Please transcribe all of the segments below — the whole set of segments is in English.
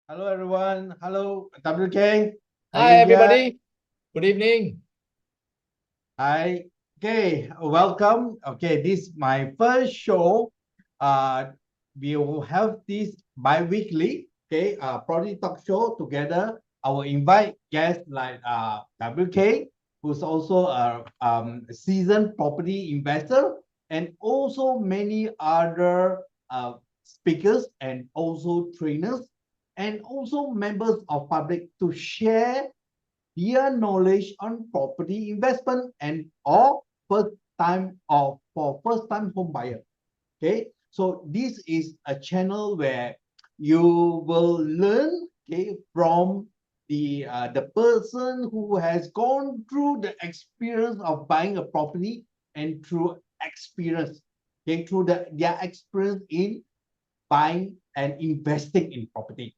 Hello, everyone. Hello, WK. Are Hi, you here? everybody. Good evening. Hi. Okay, welcome. Okay, this is my first show. Uh, we will have this bi-weekly, okay, property talk show together. I will invite guests like WK, who's also a seasoned property investor, and also many other speakers and also trainers, and also members of public to share their knowledge on property investment and or first time home buyer. Okay, so this is a channel where you will learn, okay, from the person who has gone through the experience of buying a property, and through experience, okay, through their experience in buying and investing in property.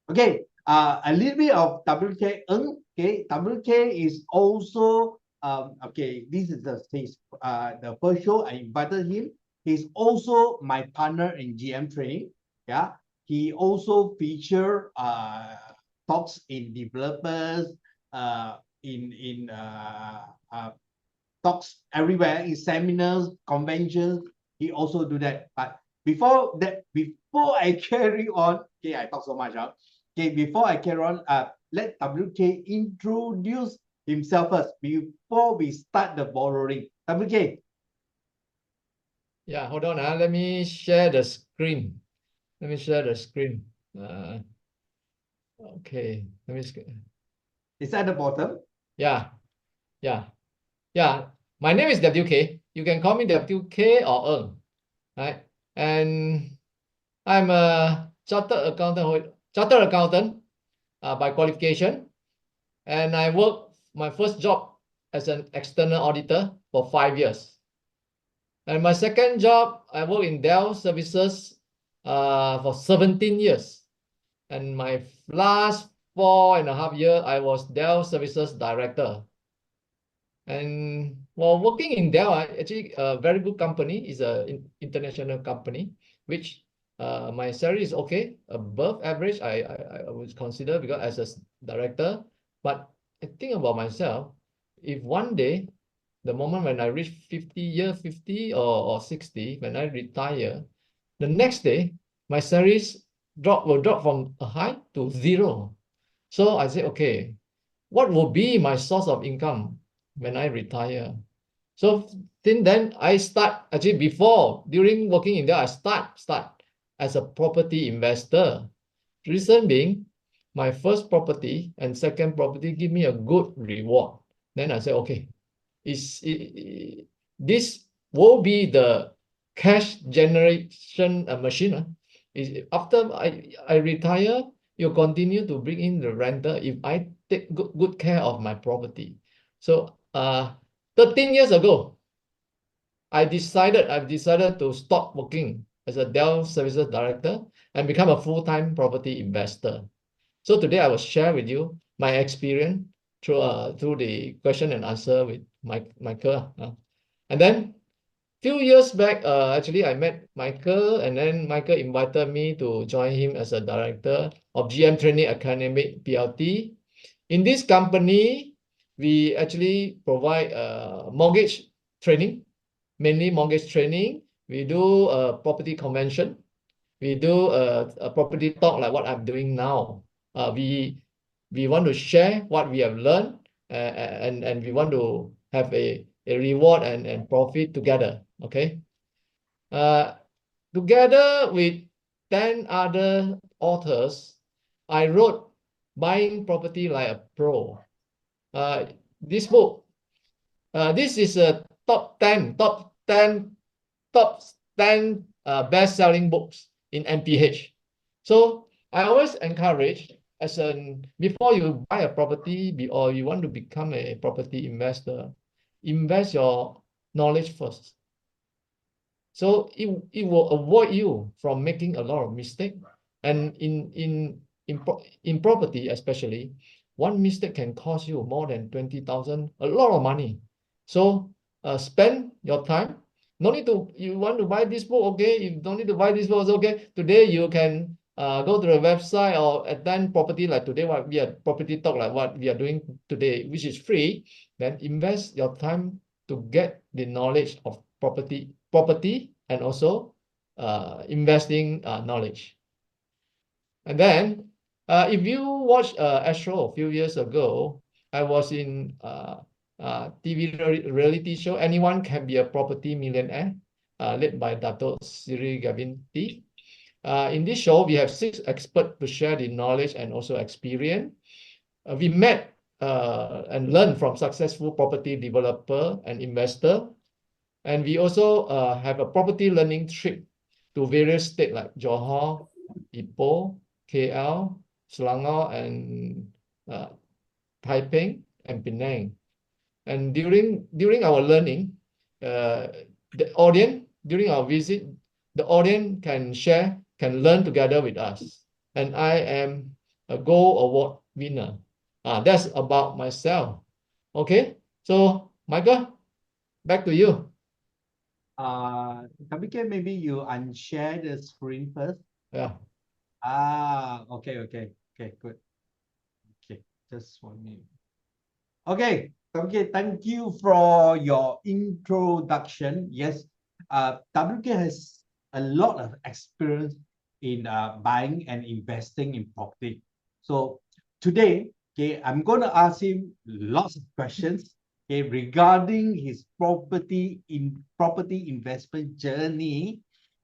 Okay, a little bit of WK Ng. Okay, WK is also okay. This is the first show I invited him. He's also my partner in GM training. Yeah, he also feature talks in developers, in talks everywhere in seminars, conventions. He also do that. But before I carry on, okay, I talk so much. Okay, before I carry on, let WK introduce himself first before we start the ball rolling. WK. Yeah, hold on. Let me share the screen. Let me share the screen. Okay. Is at the bottom. Yeah, yeah, yeah. My name is WK. You can call me WK or Eng, right? And I'm a chartered accountant by qualification, and I work my first job as an external auditor for 5 years. And my second job, I work in Dell services for 17 years. And my last 4.5 years, I was Dell services director. And while working in Dell, actually a very good company, is an international company, which my salary is okay, above average, I would consider, because as a director. But I think about myself, if one day, the moment when I reach 50 or 60, when I retire, the next day, my salaries will drop from a high to zero. So I say, okay, what will be my source of income when I retire? So since then, I start, actually before, during working in there, I start as a property investor. Reason being, my first property and second property give me a good reward. Then I say, okay, this will be the cash generation machine. Is after I retire, you continue to bring in the renter if I take good care of my property. So 13 years ago, I've decided to stop working as a Dell services director and become a full-time property investor. So today I will share with you my experience through the question and answer with Michael. And then few years back, actually I met Michael, and then Michael invited me to join him as a director of GM Training Academy PLT. In this company, we actually provide mortgage training, mainly mortgage training. We do a property convention. We do a property talk like what I'm doing now. We want to share what we have learned, and we want to have a reward and profit together. Okay. Uh, Together with 10 other authors, I wrote Buying Property Like a Pro. This book, this is a top 10 best-selling books in MPH. So I always encourage, before you buy a property or you want to become a property investor, invest your knowledge first. So it will avoid you from making a lot of mistakes. And in property especially, one mistake can cost you more than 20,000, a lot of money. So spend your time. No need to, you want to buy this book, okay? You don't need to buy this book, okay? Today you can go to the website or attend property like today, what we are property talk like what we are doing today, which is free, then invest your time to get the knowledge of property and also investing knowledge. And then if you watch Astro a few years ago, I was in TV reality show, Anyone Can Be a Property Millionaire, led by Dato Sri Gavinti. In this show, we have 6 experts to share the knowledge and also experience. We met and learned from successful property developer and investor. And we also have a property learning trip to various states like Johor, Ipoh, KL, Selangor, and Taipei and Penang. And during our learning, the audience, during our visit, the audience can learn together with us. And I am a Gold Award winner. That's about myself. Okay, so Michael, back to you. WK, maybe you unshare the screen first. Yeah. Okay, good. Okay, just 1 minute. Okay, thank you for your introduction. Yes, WK has a lot of experience in buying and investing in property. So today, okay, I'm going to ask him lots of questions, okay, regarding his property investment journey.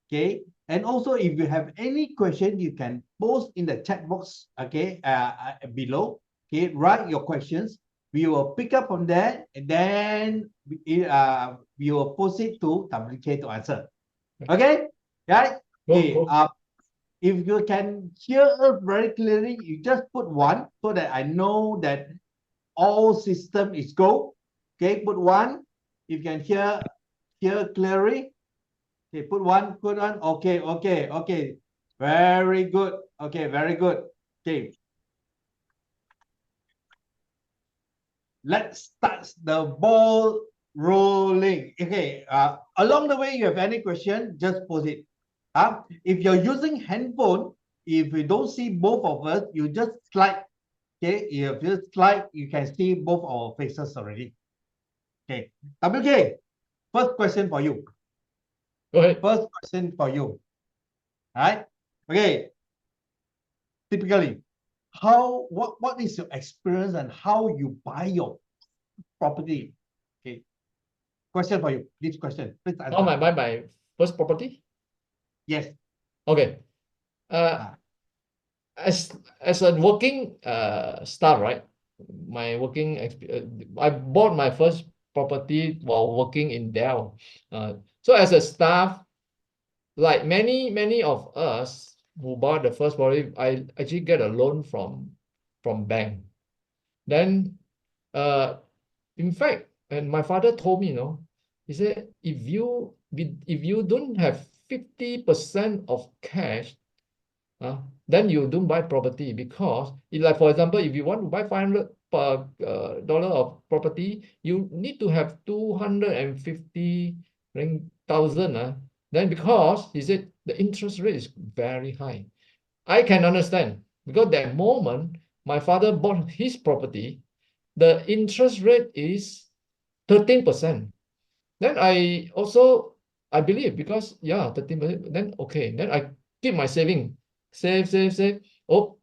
Okay, and also if you have any question, you can post in the chat box, okay, below. Okay, write your questions. We will pick up on that, and then we will post it to WK to answer. Okay, right? Okay. If you can hear us very clearly, you just put 1 so that I know that all system is go. Okay, put 1. If you can hear clearly. Okay, put 1. Okay. Very good. Okay, very good. Okay. Let's start the ball rolling. Okay, along the way, you have any question, just post it. If you're using handphone, if you don't see both of us, you just slide. Okay, if you slide, you can see both our faces already. Okay, WK, first question for you. Go ahead. First question for you. All right. Okay. Typically, what is your experience and how you buy your property? Okay. Question for you. This question. Please answer. How I buy my first property? Yes. Okay. As a working staff, right? My working I bought my first property while working in Dell. So as a staff, like many of us who bought the first property, I actually get a loan from bank. Then in fact, and my father told me, he said, if you don't have 50% of cash, then you don't buy property, because like, for example, if you want to buy $500 of property, you need to have 250,000. Then because he said the interest rate is very high. I can understand, because that moment my father bought his property, the interest rate is 13%. Then I believe, because 13%, then okay, then I keep my saving, save. Oh,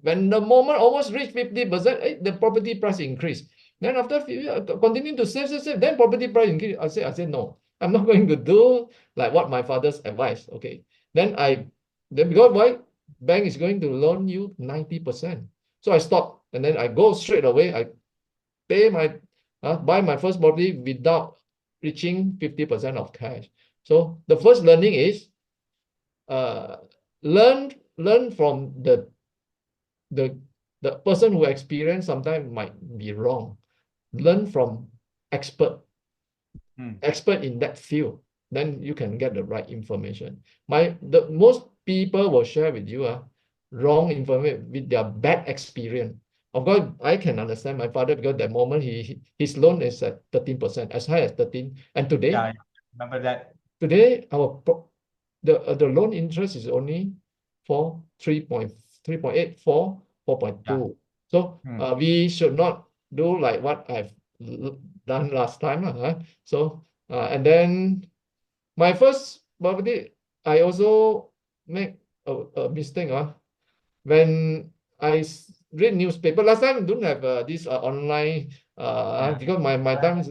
when the moment almost reached 50%, the property price increased. Then after continue to save, then property price increase. I said no, I'm not going to do like what my father's advice. Okay, then because why? Bank is going to loan you 90%. So I stopped, and then I go straight away. I pay buy my first property without reaching 50% of cash. So the first learning is learn from the person who experienced sometimes might be wrong. Learn from expert in that field. Then you can get the right information. Most people will share with you wrong information with their bad experience. Of course, I can understand my father, because that moment his loan is at 13%, as high as 13. And today, remember that. Today the loan interest is only 4, 3.8, 4, 4.2. So we should not do like what I've done last time. So and then my first property, I also make a mistake. When I read newspaper, last time don't have this online because my time is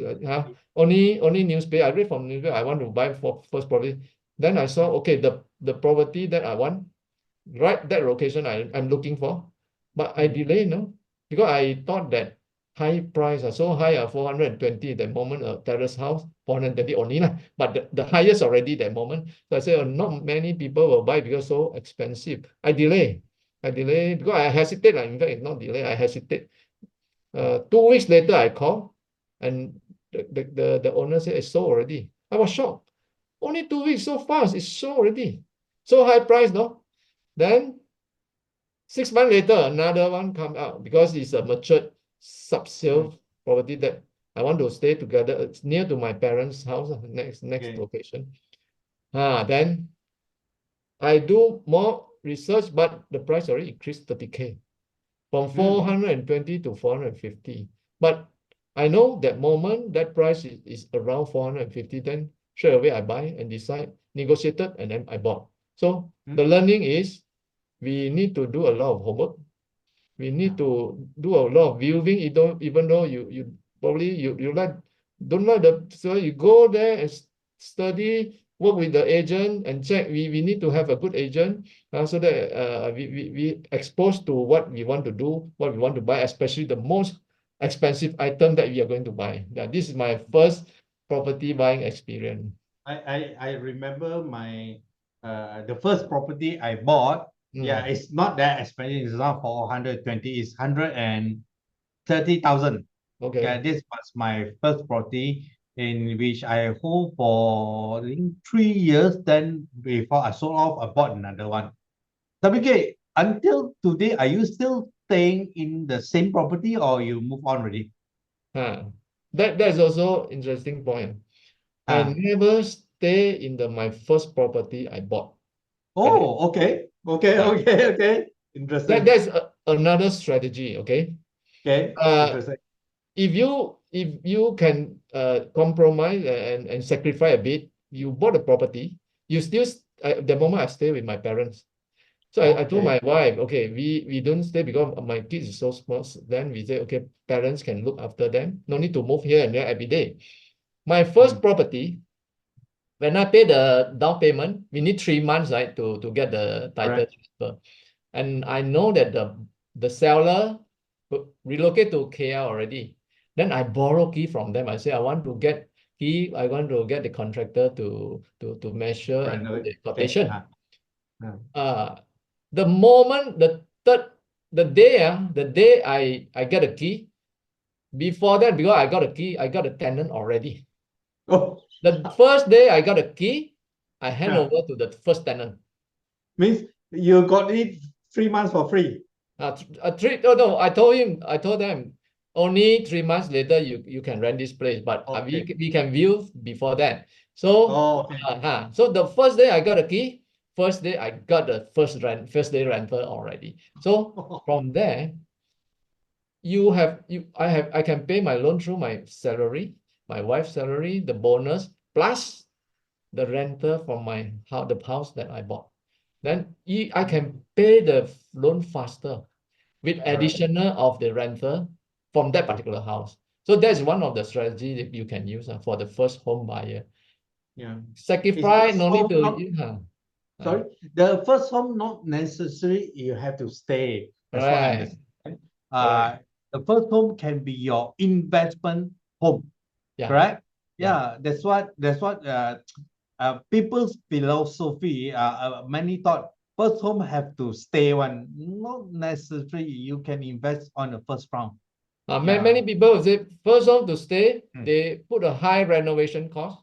only newspaper. I read from newspaper. I want to buy for first property. Then I saw okay the property that I want, right, that location I'm looking for, but I delay because I thought that high price so high 420 at that moment a terrace house 420 only lah, but the highest already that moment. So I said not many people will buy because so expensive. I delay because I hesitate. In fact, it's not delay. I hesitate. 2 weeks later, I call, and the owner said it's sold already. I was shocked. Only 2 weeks, so fast. It's sold already. So high price, no? Then 6 months later, another one come out because it's a matured sub-sale property that I want to stay together. It's near to my parents' house, next location. Then I do more research, but the price already increased 30K from 420 to 450. But I know that moment that price is around 450. Then straight away I buy and decide, negotiated, and then I bought. So the learning is we need to do a lot of homework. We need to do a lot of viewing. Even though you probably you don't like so you go there and study, work with the agent and check. We need to have a good agent so that we exposed to what we want to do, what we want to buy, especially the most expensive item that we are going to buy. This is my first property buying experience. I remember my the first property I bought. Yeah, it's not that expensive. It's not 420. It's 130,000. Okay. Yeah, this was my first property in which I hold for I think 3 years. Then before I sold off, I bought another one. WK, until today, are you still staying in the same property or you move on already? That's also interesting point. I never stay in my first property I bought. Oh, okay. Interesting. That's another strategy. Okay. Interesting. If you can compromise and sacrifice a bit, you bought a property, you still the moment I stay with my parents. So I told my wife, okay, we don't stay because my kids is so small. Then we say, okay, parents can look after them. No need to move here and there every day. My first property, when I pay the down payment, we need 3 months, right, to get the title transfer. And I know that the seller relocate to KL already. Then I borrow key from them. I say I want to get key. I want to get the contractor to measure and do the quotation. The moment the day I get a key. Before that, because I got a key, I got a tenant already. The first day I got a key, I hand over to the first tenant. Means you got it 3 months for free. No, I told them only 3 months later you can rent this place, but we can view before that. So so the first day I got a key, first day I got the first day rental already. So from there, I can pay my loan through my salary, my wife's salary, the bonus, plus the rental from the house that I bought. Then I can pay the loan faster with additional of the rental from that particular house. So that's one of the strategy that you can use for the first home buyer. Sacrifice, no need to. Sorry, the first home not necessary you have to stay. That's what I understand. The first home can be your investment home. Correct? Yeah, that's what people's philosophy. Many thought first home have to stay one. Not necessary. You can invest on the first round. Many people say first home to stay, they put a high renovation cost.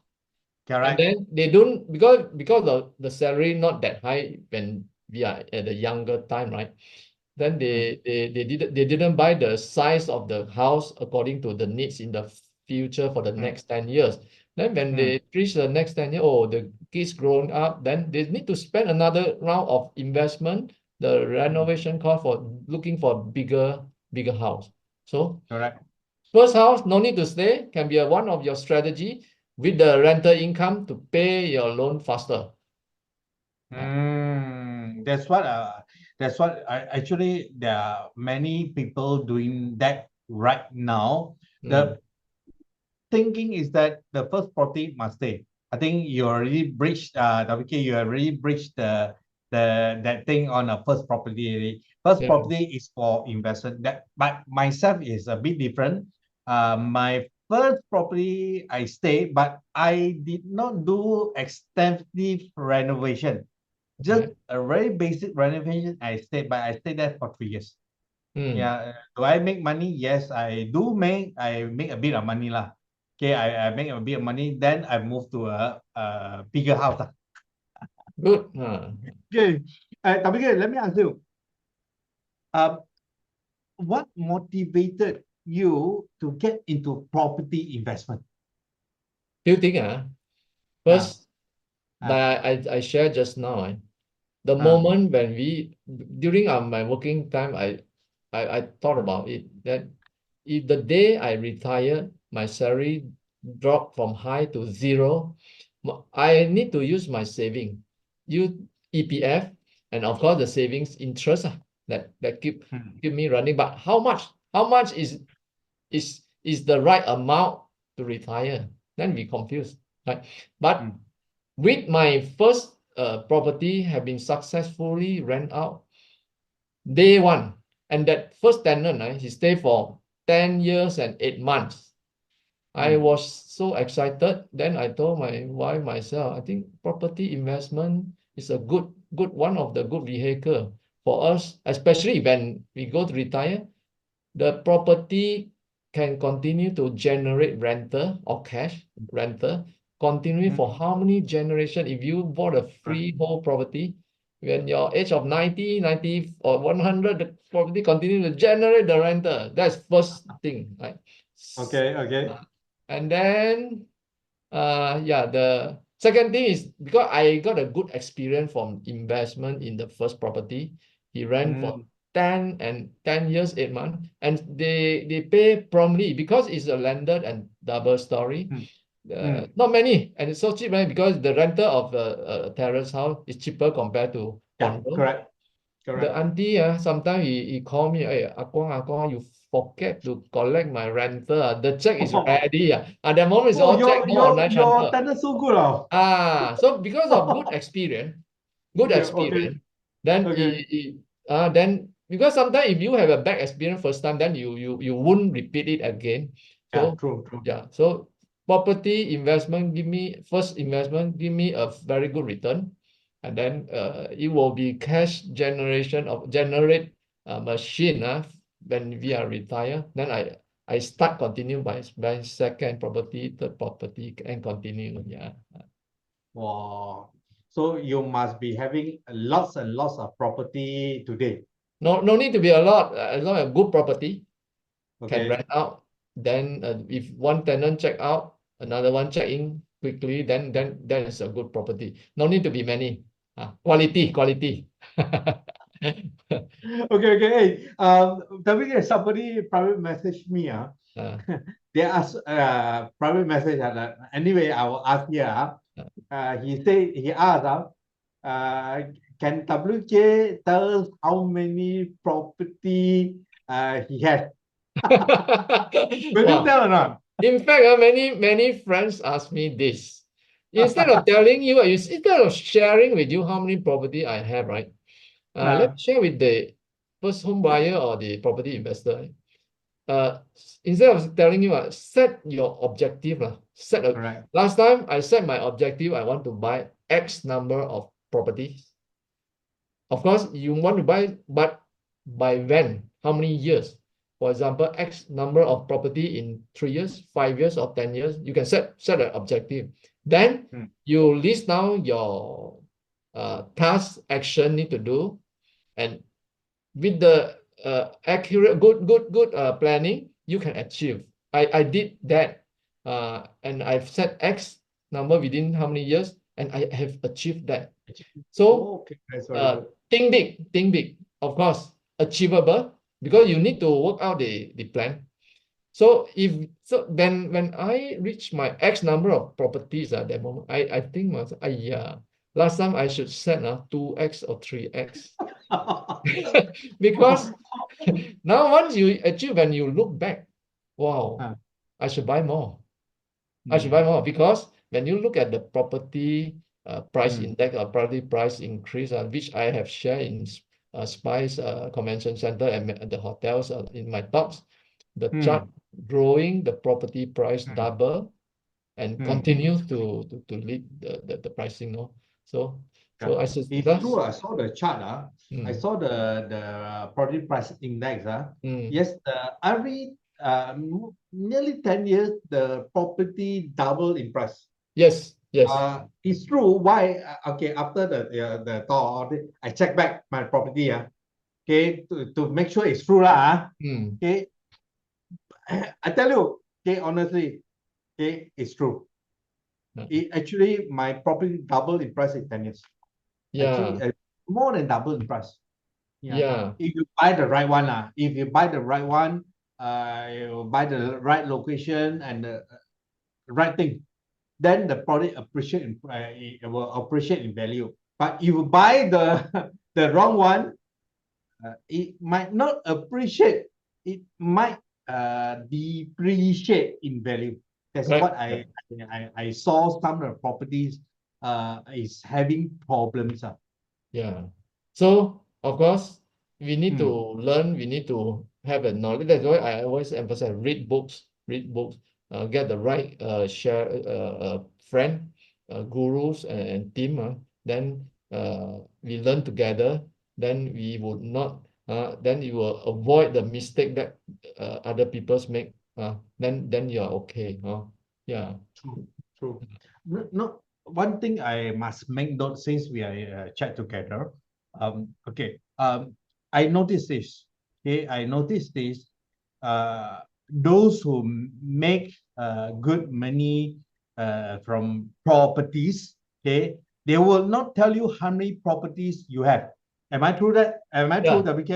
And then they don't because of the salary not that high when we are at the younger time, right? Then they didn't buy the size of the house according to the needs in the future for the next 10 years. Then when they reach the next 10 years, oh, the kids growing up, then they need to spend another round of investment, the renovation cost for looking for bigger house. So Correct. first house, no need to stay, can be one of your strategy with the rental income to pay your loan faster. That's what actually there are many people doing that right now. The thinking is that the first property must stay. I think you already breached WK, you already breached the that thing on a first property already. First Yeah. property is for investment. That but myself is a bit different. My first property I stayed, but I did not do extensive renovation. Just a very basic renovation. I stayed, but I stayed there for 3 years. Yeah. Do I make money? Yes, I do make. I make a bit of money lah. Okay, I make a bit of money. Then I move to a bigger house lah. Good. Okay. Tapi let me ask you. What motivated you to get into property investment? Few things. First, Ah. that I shared just now. The Ah. moment when during my working time, I thought about it, that if the day I retire, my salary drop from high to zero, I need to use my saving, use EPF, and of course the savings interest that keep me running. But how much? How much is the right amount to retire? Then we confused, right? But with my first property have been successfully rent out day one, and that first tenant, he stayed for 10 years and 8 months. I was so excited. Then I told my wife myself, I think property investment is a good one of the good vehicle for us, especially when we go to retire. The property can continue to generate rental or cash rental, continue for how many generations? If you bought a freehold property, when your age of 90 or 100, the property continue to generate the rental. That's first thing, right? Okay. And then, yeah, the second thing is because I got a good experience from investment in the first property. He ran for 10 years, 8 months, and they pay promptly because it's a landed and double story. Not many, and it's so cheap, right? Because the rental of a terrace house is cheaper compared to condo. Correct. The auntie, sometimes he call me, hey, Akong, you forget to collect my rental. The check is ready. At the moment, it's all check, no online Your transfer. tenant so good. So because of good experience, Okay. then because sometimes if you have a bad experience first time, then you won't repeat it again. So True. yeah, so property investment first investment give me a very good return, and then it will be cash generate machine when we are retired. Then I start continue by second property, third property, and continue. Yeah. Wow. So you must be having lots and lots of property today. No need to be a lot, as long as good property can Okay. rent out. Then if one tenant check out, another one check in quickly, then that is a good property. No need to be many. Quality. Okay. Hey, tapi somebody private message me. They ask private message. Anyway, I will ask here. He asked, can WK tell us how many property he has? Will you Wow. tell or not? In fact, many friends ask me this. Instead of telling you, instead of sharing with you how many property I have, right? Let's share with the first home buyer or the property investor. Instead of telling you, set your objective. Correct. Last time I set my objective, I want to buy X number of properties. Of course, you want to buy, but by when? How many years? For example, X number of property in 3 years, 5 years, or 10 years. You can set an objective. Then you list down your task action need to do, and with the accurate, good planning, you can achieve. I did that. and I've set X number within how many years, and I have achieved that. Actually, So oh, okay, that's very good. think big, think big. Of course, achievable because you need to work out the plan. So when I reach my X number of properties at that moment, I think myself, last time I should set 2x or 3x. Because now once you achieve and you look back, wow, Ah, I should buy more. I should buy more because when you look at the property price mm, index or property price increase, which I have shared in Spice Convention Center and the hotels in my talks, the chart mm, growing, the property price mm, double and mm. continues to lead the pricing. No, so Yeah. I said It's that's true. I saw the chart. I mm, saw the property price index. mm, Yes, every nearly 10 years, the property double in price. yes. It's true. Why? Okay, after the talk, I check back my property. Okay, to make sure it's true lah. Mm, Okay, I tell you. Okay, honestly, okay, it's true. It actually my property double in price in 10 years. yeah, Actually, more than double in price. Yeah. yeah, If you buy the right one, if you buy the right one, you buy the right location and the right thing, then the product appreciate it will appreciate in value. But if you buy the the wrong one, it might not appreciate. It might depreciate in value. That's what correct. I saw some of the properties is having problems. Yeah. So of course, we need to Hmm. learn, we need to have a knowledge. That's why I always emphasize read books, get the right friend, gurus and team. Then we learn together. Then we would not. Then you will avoid the mistake that other people's make. Then you are okay. Yeah. True, true. No, one thing I must make note since we are chat together. Okay. I noticed this. Okay, I noticed this. Those who make good money from properties, okay, they will not tell you how many properties you have. Am I true that? Am I true, Yeah. WK?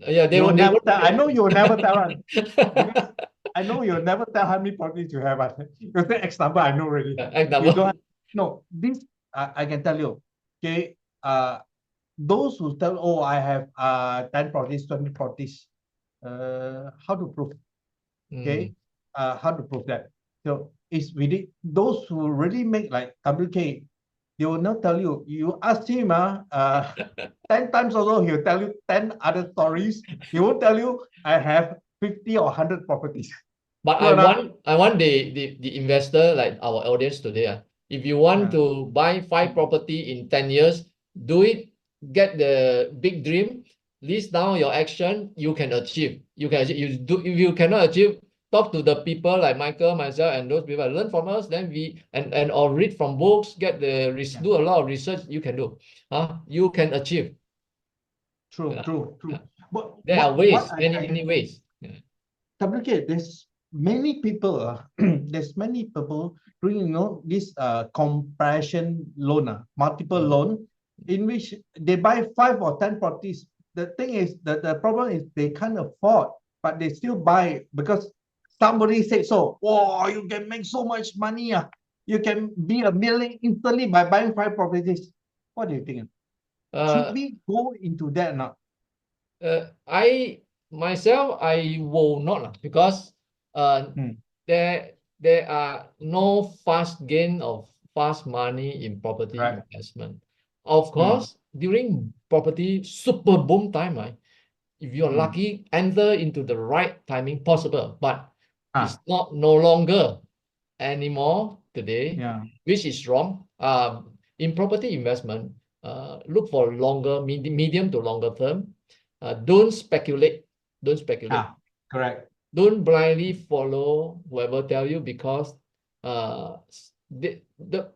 Yeah. They You will won't. They never won't. tell. I know you will never tell us because I know you'll never tell how many properties you have. You say X number, I know already. Act You number. don't have, no, this I can tell you. Okay. Those who tell, oh, I have 10 properties, 20 properties. How to prove? Mm. Okay. How to prove that? So it's really those who really make like WK, they will not tell you. You ask him, 10 times also, he'll tell you 10 other stories. He won't tell you, I have 50 or 100 properties. But True enough. I want the investor like our audience today. If you want Yeah. to buy 5 property in 10 years, do it, get the big dream, list down your action, you can achieve. You can achieve. You do if you cannot achieve, talk to the people like Michael, myself, and those people. Learn from us, then we and or read from books, get the Yeah. do a lot of research, you can do. You can achieve. True, Yeah. true, true. Yeah. But There are what ways, many ways. Yeah. WK, there's many people, there's many people doing, this compression loan, multiple Mm. loan, in which they buy 5 or 10 properties. The thing is that the problem is they can't afford, but they still buy because somebody said so. Oh, you can make so much money. You can be a million instantly by buying 5 properties. What do you think? Should Uh, we go into that now? I myself I will not because Hmm. there are no fast gain of fast money in property Right. investment. Of Hmm. course, during property super boom time, if you're Hmm. lucky, enter into the right timing possible, but it's Ah, not no longer anymore today, yeah. which is wrong. In property investment, look for longer, medium to longer term. Don't speculate. Don't speculate. Ah, correct. Don't blindly follow whoever tell you because uh, the, the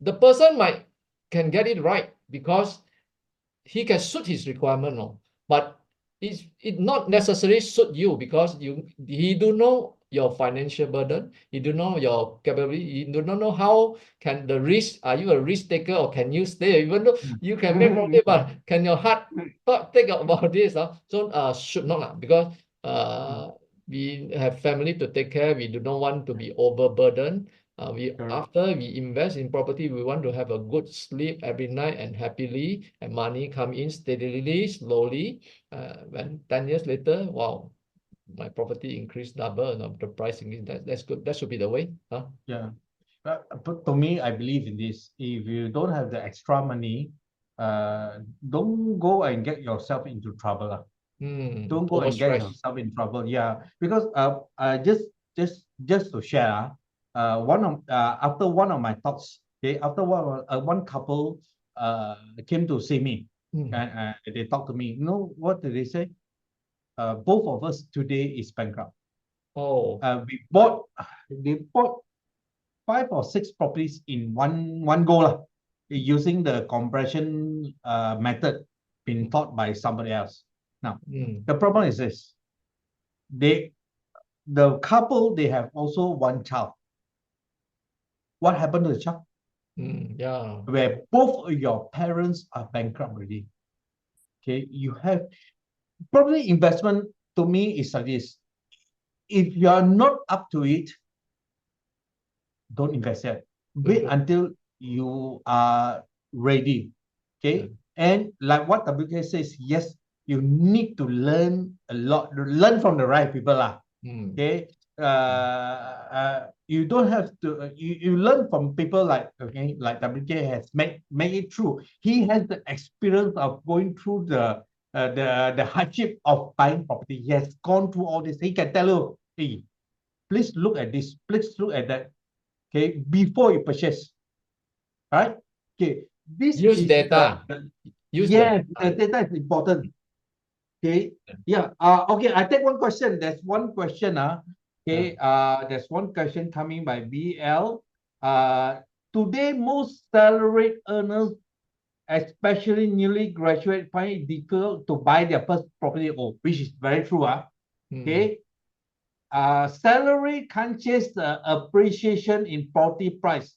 the person might can get it right because he can suit his requirement, no? But it not necessarily suit you because he do know your financial burden. You do not know your capability. You do not know how can the risk. Are you a risk taker or can you stay? Even though you can make profit, but can your heart thought think about this? So should not because we have family to take care. We do not want to be overburdened. After we invest in property, we want to have a good sleep every night and happily, and money come in steadily, slowly. When 10 years later, wow, my property increased double, and the price increase. That's good. That should be the way. Yeah. But to me, I believe in this. If you don't have the extra money, don't go and get yourself into trouble. Don't go and get Overstress. yourself in trouble. Yeah, because just to share, one of after one of my talks, okay, after one couple came to see me, and they talked to me. You know what did they say? Both of us today is bankrupt. Oh. They bought 5 or 6 properties in one go lah, using the compression method been taught by somebody else. Now, the problem is this: the couple, they have also one child. What happened to the child? Yeah. Where both of your parents are bankrupt already. Okay, you have property investment. To me, is like this: if you are not up to it, don't invest yet. Wait until you are ready. Okay. And like what WK says, yes, you need to learn a lot, learn from the right people. Okay. You don't have to, you learn from people like, okay, like WK has made it through. He has the experience of going through the hardship of buying property. He has gone through all this. He can tell you, hey, please look at this, please look at that. Okay, before you purchase, right? Okay, this Use is data. the data is important. Okay, yeah. Okay, I take one question. There's one question. Okay, there's one question coming by BL. Today most salaried earners, especially newly graduate, find it difficult to buy their first property, which is very true. Okay. Salary can't chase the appreciation in property price.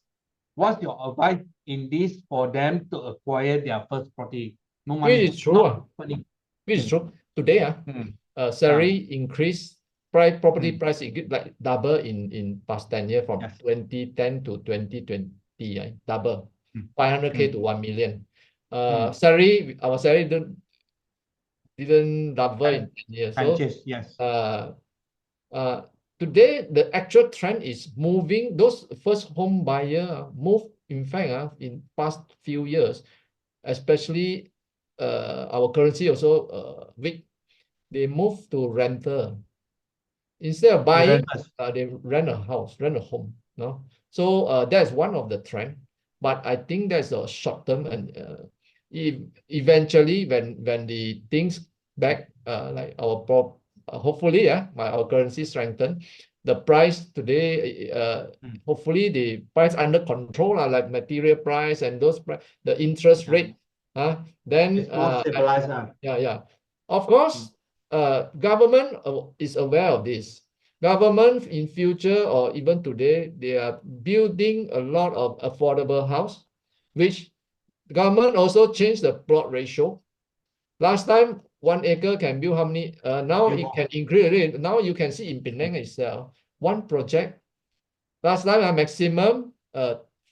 What's your advice in this for them to acquire their first property? No money. Which is true. Not money. Which is true. Today, salary increase, property price like double in past 10 years from 2010 to 2020, double, 500K to 1 million. Our salary didn't double in 10 years. So yes. Today the actual trend is moving. Those first home buyer move. In fact, in past few years, especially our currency also weak. They move to rental. Instead of buying, they rent a house, rent a home. No, so that's one of the trend. But I think that's a short term, and eventually when the things back, like our hopefully our currency strengthen, the price today hopefully the price under control, like material price and those the interest rate, then it's more stabilized. Of course, government is aware of this. Government in future or even today, they are building a lot of affordable house, which the government also changed the plot ratio. Last time, 1 acre can build how many? Now it can increase. Now you can see in Penang itself, one project. Last time, a maximum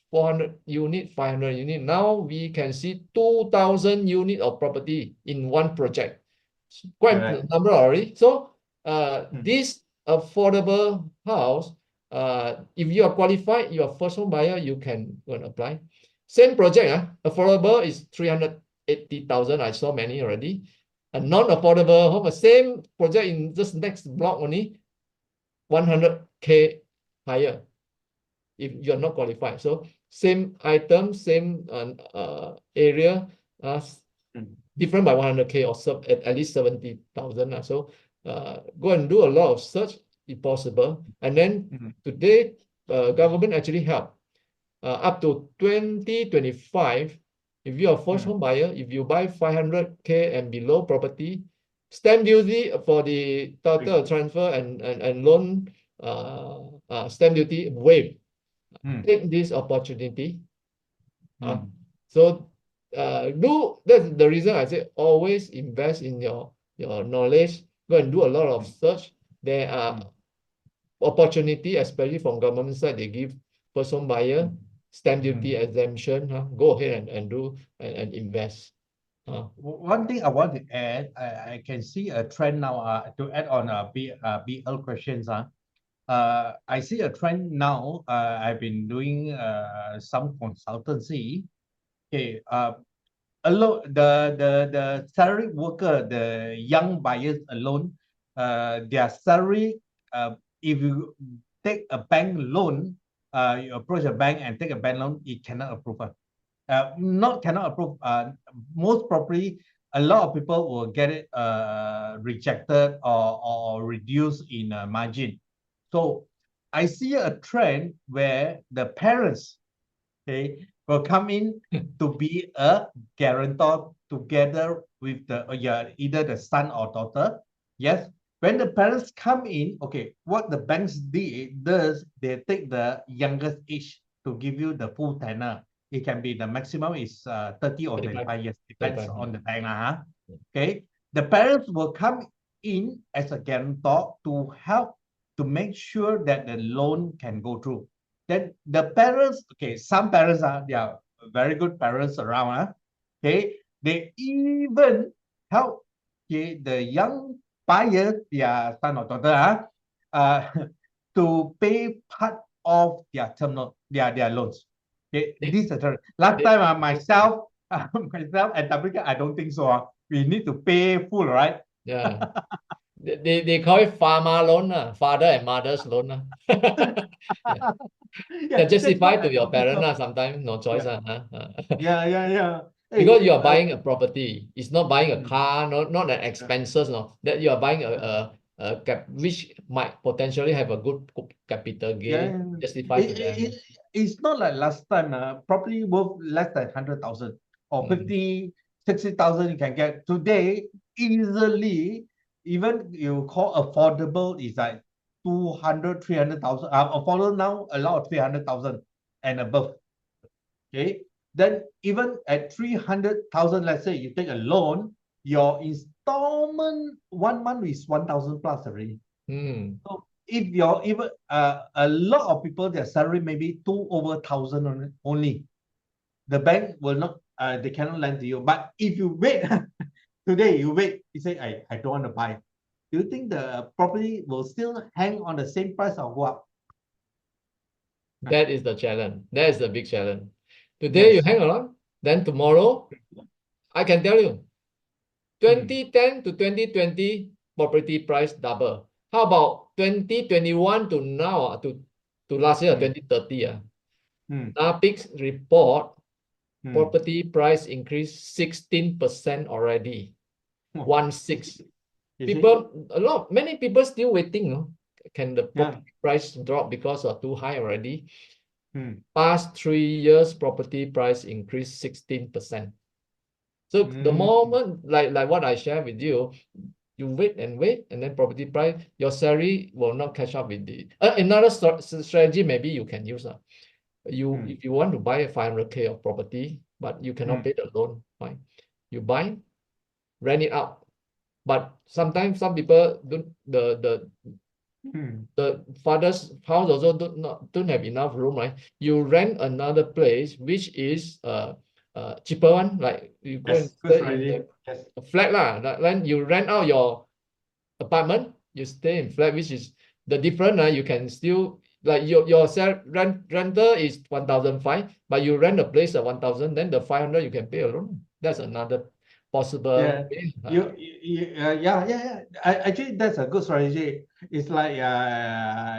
400 unit, 500 unit. Now we can see 2,000 unit of property in one project. Quite a number already. So this affordable house, if you are qualified, you are first home buyer, you can go and apply. Same project, affordable is 380,000. I saw many already. A non-affordable home, same project in just next block only, 100K higher if you're not qualified. So same item, same area, different by 100K or at least 70,000. So go and do a lot of search if possible. And then today, government actually help up to 2025. If you are first home buyer, if you buy 500K and below property, stamp duty for the title transfer and loan stamp duty waived. Mm. Take this opportunity. Mm. So that's the reason I say always invest in your knowledge. Go and do a lot of search. There are opportunity, especially from government side. They give first home buyer stamp duty exemption. Go ahead and do and invest. One thing I want to add, I can see a trend now. To add on BL questions. I see a trend now. I've been doing some consultancy. Okay. Alone the salary worker, the young buyers alone, their salary. If you take a bank loan, you approach a bank and take a bank loan, it cannot approve. Not cannot approve. Most probably, a lot of people will get it rejected or reduced in margin. So I see a trend where the parents, okay, will come in to be a guarantor together with the either the son or daughter. Yes, when the parents come in, okay, what the banks does, they take the youngest age to give you the full tenor. It can be the maximum is 30 or 25 years, depends 35. on the bank. Okay, the parents will come in as a guarantor to help to make sure that the loan can go through. Then the parents, okay, some parents are they are very good parents around. Okay, they even help, okay, the young buyer, their son or daughter, to pay part of their term loan, their loans. Okay, this is last time myself, myself and WK, I don't think so. We need to pay full, right? Yeah. They call it farmer loan, father and mother's loan. Yeah. Yeah, They that's justify what to I your noticed. parents, sometimes no choice. Yeah, yeah. Because Hey, you are buying a property. It's not buying a mm, car, not an yeah, expenses, no. That you are buying yeah. a cap which might potentially have a good capital Yeah, gain, yeah. justify to them. It's not like last time. Property worth less than 100,000 or Mm. 50, 60,000 you can get. Today, easily, even you call affordable is like 200, 300,000. Affordable now, a lot of 300,000 and above. Okay. Then even at 300,000, let's say you take a loan, your installment 1 month is 1,000 plus already. Mm. So if you're even a lot of people, their salary maybe two over 1,000 only, the bank will not they cannot lend to you. But if you wait today, you wait, you say I don't want to buy. Do you think the property will still hang on the same price or go up? That is the challenge. That is the big challenge. Today you Yes. hang on, then tomorrow, I can tell you, Hmm. 2010 to 2020 property price double. How about 2021 to now, to last year, Hmm. 2030? Hmm. NAPIC's report, Hmm. property price increased 16% already. Oh, 1/6. you see? Many people still waiting. No? Can the Yeah. property price drop because of too high already? Hmm. Past 3 years, property price increased 16%. So the Hmm. moment, like what I share with you, you wait, and then property price, your salary will not catch up with the. Another strategy maybe you can use. Hmm. If you want to buy a 500K of property, but you cannot Hmm. pay the loan, fine. You buy, rent it out. But sometimes some people Hmm. the father's house also don't have enough room, right? You rent another place which is cheaper one, like you go and Yes, good stay in strategy. Yes. a flat lah. Then you rent out your apartment, you stay in flat, which is the different. You can still like your rental is 1,500, but you rent a place at 1,000, then the 500 you can pay alone. That's another possible Yeah, way. yeah. Actually, that's a good strategy. It's like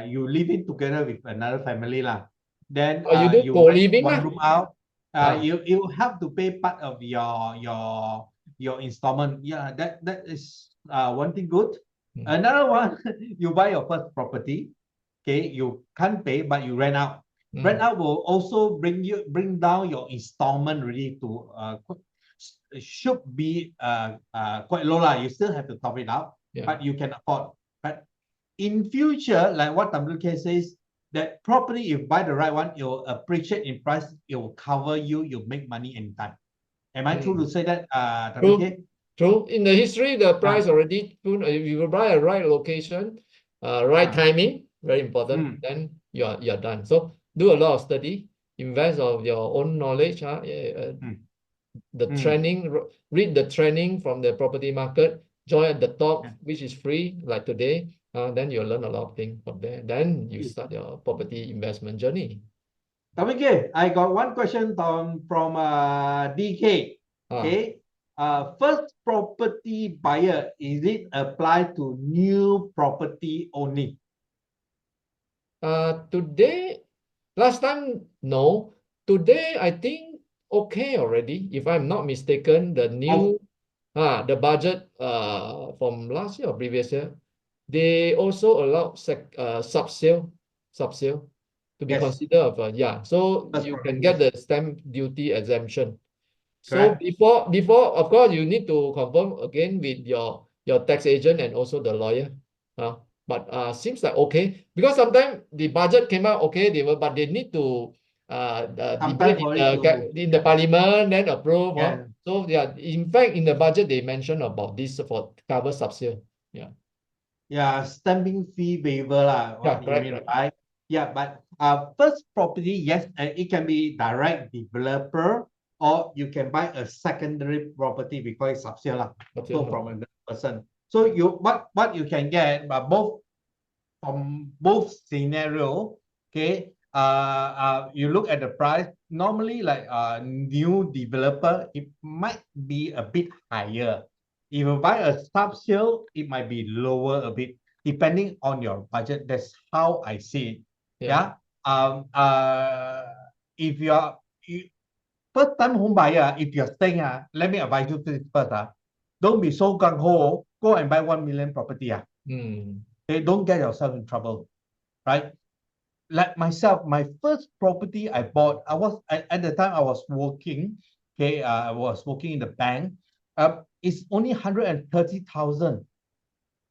you live in together with another family lah. Then Or you do you rent co-living one lah. room out. Ah, You have to pay part of your installment. Yeah, that is one thing good. mm, Another one, you buy your first property. Okay, you can't pay, but you rent out. Rent mm, out will also bring down your installment really to should be quite low lah. You still have to top it up, yeah. but you can afford. But in future, like what WK says, that property, if you buy the right one, it will appreciate in price, it will cover you, you'll make money anytime. Am I true to say that, WK? True. In the history, the price already, if you buy a right location, right timing, very important, then you're done. So do a lot of study, invest of your own knowledge, the training, read the training from the property market, join at the top, which is free, like today. Then you'll learn a lot of things from there. Then you start your property investment journey. WK, I got one question from DK. Okay. First property buyer, is it applied to new property only? Today, last time, no. Today, I think okay already. If I'm not mistaken, the new the budget from last year or previous year, they also allow sub-sale to be considered of so you can get the stamp duty exemption. So before of course you need to confirm again with your tax agent and also the lawyer. But seems like okay, because sometimes the budget came out okay, but they need to debate in the parliament, then approve. So yeah, in fact in the budget they mentioned about this for cover sub-sale. Yeah, stamping fee waiver what you mean, right? Yeah, but first property, yes, it can be direct developer, or you can buy a secondary property because it's sub-sale so from another person. So what you can get, both from both scenario, okay. You look at the price. Normally, like new developer, it might be a bit higher. If you buy a sub-sale, it might be lower a bit, depending on your budget. That's how I see it. If you are first time home buyer, if you're staying, let me advise you this first. Don't be so gung ho. Go and buy 1 million property. Okay, don't get yourself in trouble, right? Like myself, my first property I bought, I was at the time I was working. Okay, I was working in the bank. It's only 130,000,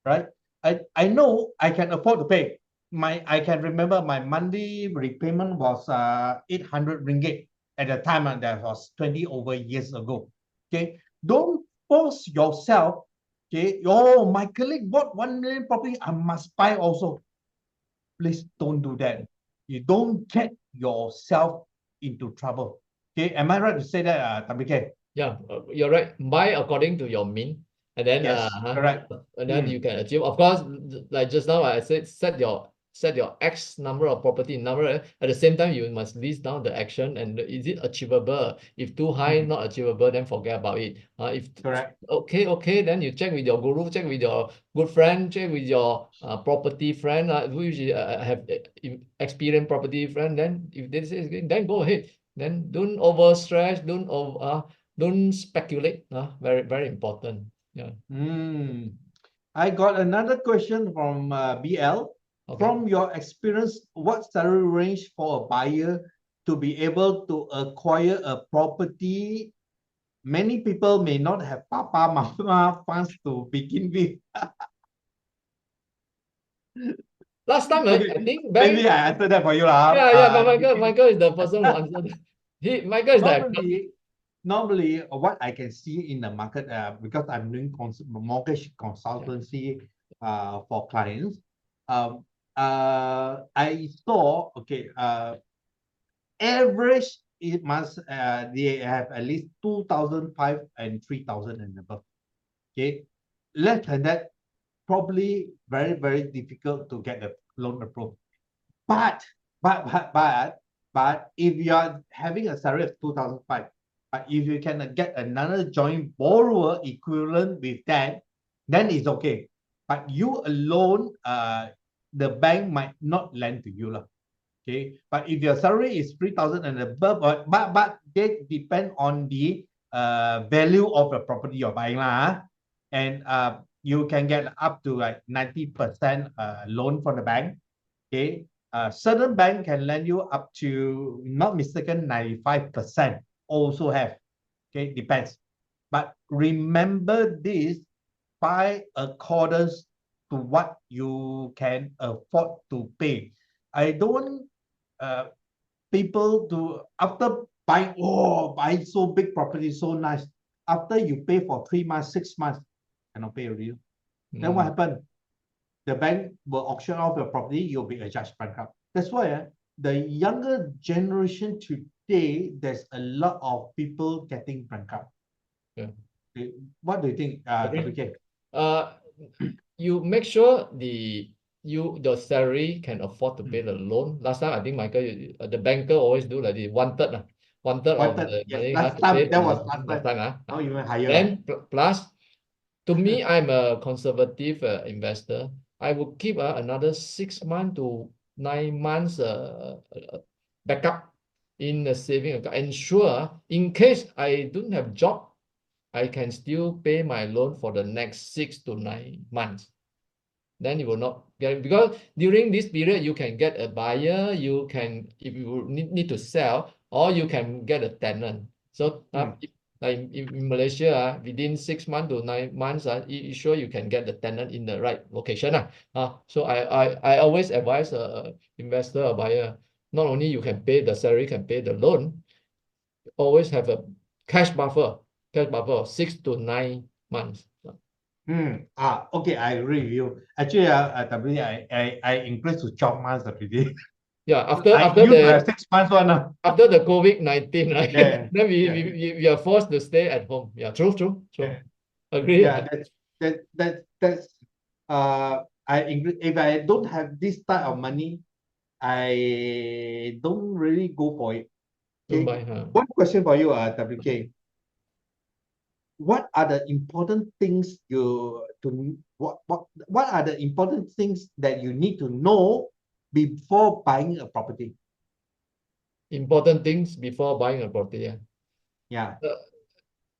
right? I know I can afford to pay. I can remember my monthly repayment was 800 ringgit at the time, and that was 20 over years ago. Okay, don't force yourself. Okay, oh, my colleague bought 1 million property, I must buy also. Please don't do that. You don't get yourself into trouble. Okay, am I right to say that, WK? Yeah, you're right. Buy according to your mean, and then correct. And then you can achieve. Of course, like just now I said, set your X number of property number. At the same time, you must list down the action and is it achievable. If too high, not achievable, then forget about it. If correct. Okay, then you check with your guru, check with your good friend, check with your property friend, who usually have experienced property friend. Then if this is good, then go ahead. Then don't over stress. Don't speculate. Very, very important. Yeah. I got another question from BL. From your experience, what salary range for a buyer to be able to acquire a property? Many people may not have papa mama funds to begin with. Last time, I think maybe I answered that for you. But Michael is the person who answered. Michael is normally what I can see in the market, because I'm doing mortgage consultancy for clients, I saw, okay, average it must they have at least 2,500 and 3,000 and above. Okay, less than that, probably very, very difficult to get a loan approved. But if you are having a salary of 2,500, but if you can get another joint borrower equivalent with that, then it's okay. But you alone, the bank might not lend to you. Okay. But if your salary is 3,000 and above, but they depend on the value of the property you're buying. And you can get up to like 90% loan from the bank. Okay. Certain bank can lend you up to, not mistaken, 95% also have. Okay, depends. But remember this, by accordance to what you can afford to pay. I don't want people to after buying so big property, so nice. After you pay for 3 months, 6 months, cannot pay already. Then what happened? The bank will auction off your property, you'll be adjudged bankrupt. That's why the younger generation today, there's a lot of people getting bankrupt. Yeah. What do you think, WK? You make sure your salary can afford to pay the loan. Last time I think Michael, the banker always do like the one third of the Yes, money last to time, pay that the was loan. last time. Now even higher. Then plus, to me, I'm a conservative investor. I will keep another 6 months to 9 months backup in the saving account. Ensure in case I don't have job, I can still pay my loan for the next 6 to 9 months. Then you will not get, because during this period you can get a buyer, you can, if you need to sell, or you can get a tenant. So like in Malaysia, within 6 months to 9 months, you sure you can get the tenant in the right location. So I always advise a investor or buyer, not only you can pay the salary, can pay the loan, always have a cash buffer of 6 to 9 months. Okay, I agree with you. Actually, WD, I increased to 12 months already. Yeah, I used to have 6 months one. after the COVID-19, right? Yeah, Then yeah, we are forced to stay at home. Yeah, true. yeah. Agree. Yeah, that's I agree. If I don't have this type of money, I don't really go for it. Don't Okay. buy, huh? One question for you, WK. What are the important things what are the important things that you need to know before buying a property? Important things before buying a property. Yeah. Yeah.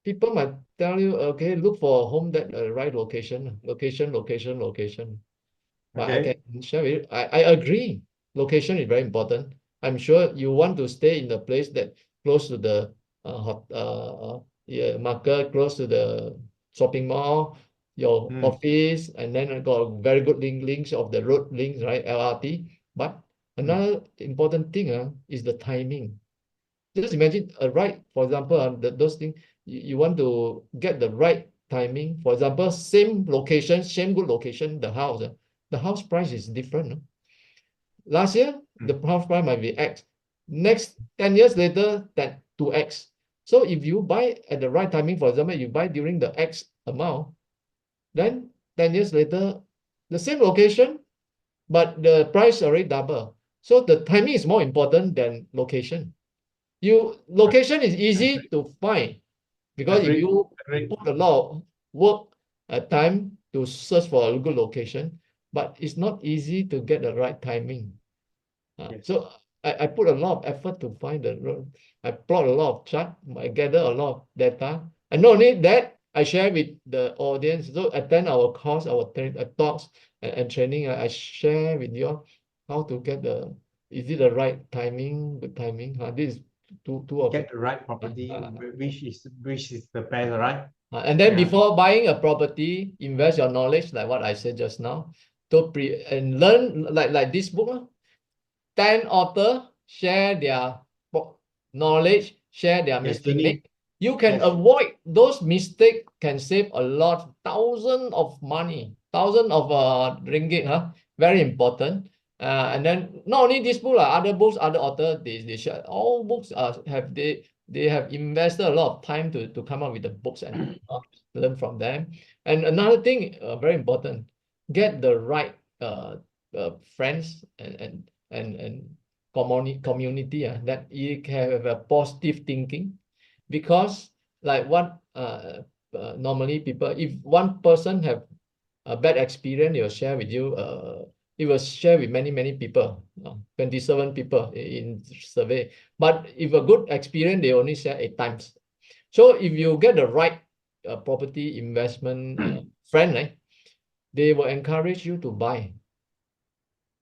People might tell you, okay, look for a home that right location. But I Okay. can share with you, I agree. Location is very important. I'm sure you want to stay in the place that close to the market, close to the shopping mall, your office, and then I got a very good links of the road links, right? LRT. But another important thing is the timing. Just imagine for example, those things you want to get the right timing. For example, same location, same good location, the house price is different. Last year, the house price might be X. Next 10 years later, that 2X. So if you buy at the right timing, for example, you buy during the X amount, then 10 years later, the same location, but the price already double. So the timing is more important than location. Location is easy to find because if you put a lot of work time to search for a good location, but it's not easy to get the right timing. So I put a lot of effort to find the road. I plot a lot of chart, I gather a lot of data. And not only that, I share with the audience. So attend our course, our talks and training. I share with you how to get is it the right timing, good timing? This is two of Get the right property, which is the best, right? And then before buying a property, invest your knowledge, like what I said just now, and learn like this book. 10 authors share their knowledge, share their mistake. You can avoid those mistakes, can save a lot, thousands of money, thousands of ringgit. Very important. And then not only this book, other books, other authors, they share. All books they have invested a lot of time to come up with the books and learn from them. And another thing, very important, get the right friends and community that you can have a positive thinking, because like what normally people, if one person have a bad experience, they will share with you, it will share with many people, 27 people in survey. But if a good experience, they only share 8 times. So if you get the right property investment friend, right, they will encourage you to buy.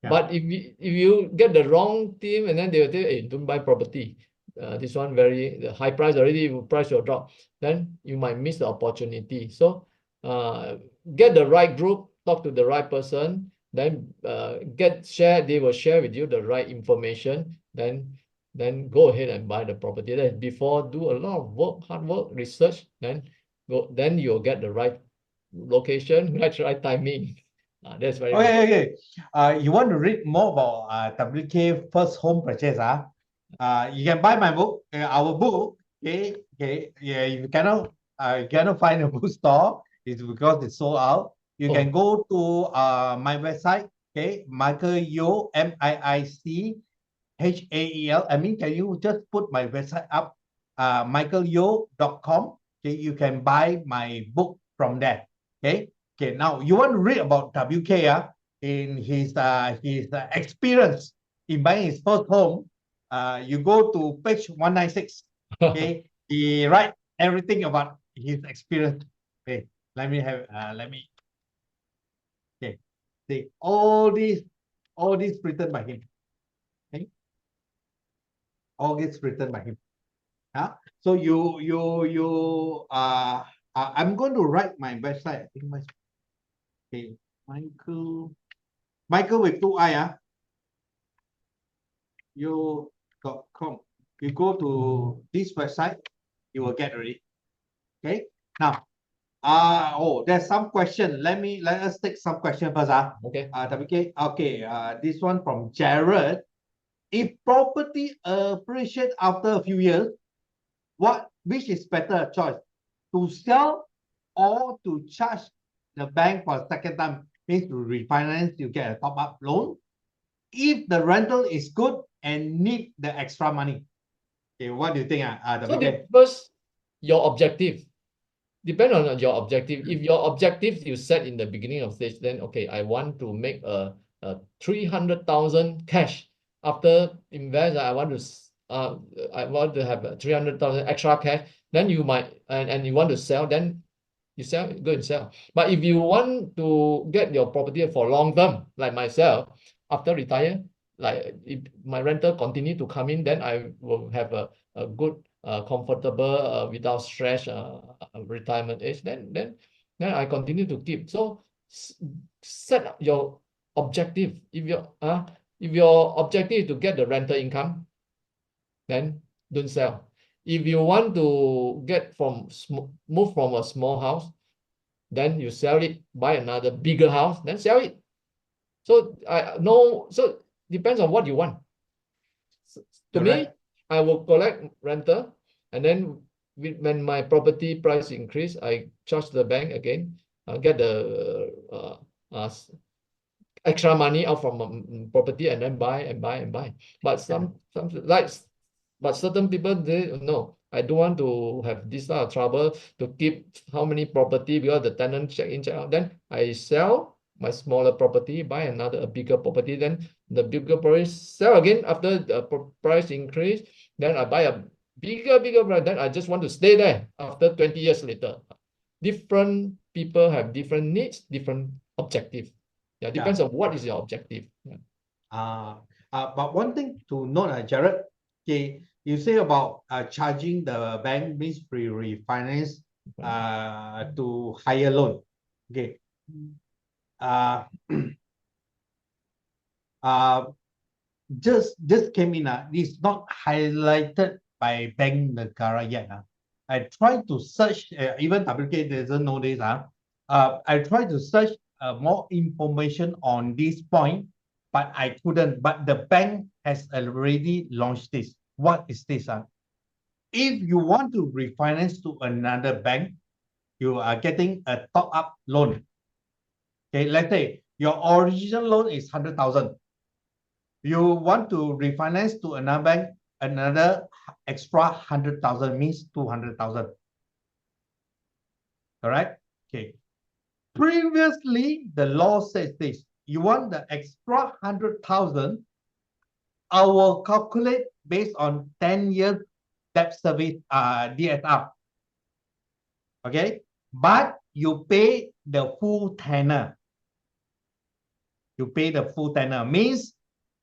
But if you get the wrong team, and then they will tell you, hey, don't buy property. This one the high price already, price will drop. Then you might miss the opportunity. So get the right group, talk to the right person, then they will share with you the right information, then go ahead and buy the property. Then before, do a lot of work, hard work, research, then you'll get the right location, right timing. That's very good. Okay. You want to read more about WK first home purchase? You can buy my book, our book. Okay. Yeah, if you cannot find a bookstore, it's because it's sold out. You can go to my website. Okay, Michael Yo, MIICHAEL. I mean, can you just put my website up? michaelyo.com. Okay, you can buy my book from there. Okay. Okay, now you want to read about WK in his experience in buying his first home. You go to page 196. Okay, he write everything about his experience. Okay, let me okay, see all these written by him. Okay, all this written by him. So I'm going to write my website. I think okay, Michael with 2 I, you.com. You go to this website, you will get already. Okay. Now, there's some question. Let us take some question first. Okay. WK. Okay. This one from Jared. If property appreciate after a few years, which is better choice? To sell or to charge the bank for a second time? Means to refinance, you get a top-up loan. If the rental is good and need the extra money. Okay, what do you think? So first, your objective. Depend on your objective. If your objective you set in the beginning of stage, then okay, I want to make a 300,000 cash. After invest, I want to have 300,000 extra cash. Then you might and you want to sell, then you sell, go and sell. But if you want to get your property for long term, like myself, after retire, like if my rental continue to come in, then I will have a good comfortable without stress retirement age, then I continue to keep. So set up your objective. If your objective is to get the rental income, then don't sell. If you want to move from a small house, then you sell it, buy another bigger house, then sell it. So so depends on what you want. To me, I will collect rental, and then when my property price increase, I charge the bank again, get the extra money out from property, and then buy and buy and buy. But certain people, they no, I don't want to have this lot of trouble to keep how many property because the tenant check in, check out. Then I sell my smaller property, buy another bigger property, then the bigger price sell again after the price increase. Then I buy a bigger price. Then I just want to stay there after 20 years later. Different people have different needs, different objectives. Yeah, depends on what is your objective. But one thing to note, Jared, okay, you say about charging the bank means refinance to higher loan. Okay. Just came in. It's not highlighted by Bank Negara yet. I tried to search, even WK doesn't know this. I tried to search more information on this point, but I couldn't. But the bank has already launched this. What is this? If you want to refinance to another bank, you are getting a top-up loan. Okay, let's say your original loan is 100,000. You want to refinance to another bank, another extra 100,000 means 200,000. Correct? Okay. Previously, the law says this. You want the extra 100,000, I will calculate based on 10 years debt service DSR. Okay? But you pay the full tenor. You pay the full tenor. Means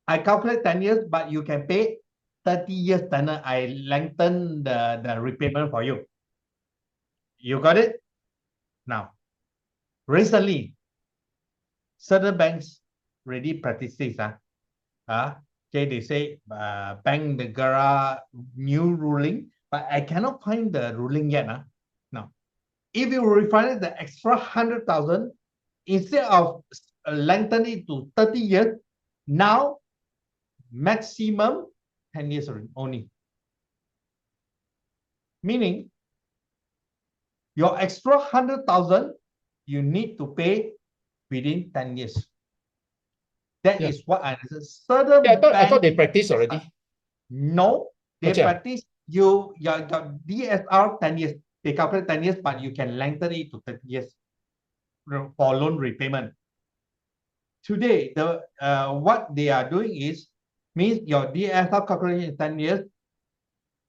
I calculate 10 years, but you can pay 30 years tenor. I lengthen the repayment for you. You got it? Now, recently, certain banks already practice this. Okay, they say Bank Negara new ruling, but I cannot find the ruling yet. Now, if you refinance the extra 100,000, instead of lengthen it to 30 years, now maximum 10 years only. Meaning, your extra 100,000, you need to pay within 10 years. That is what I certain I thought they practice already. No, they Gotcha. practice your DSR 10 years. They calculate 10 years, but you can lengthen it to 30 years for loan repayment. Today, what they are doing is means your DSR calculation is 10 years.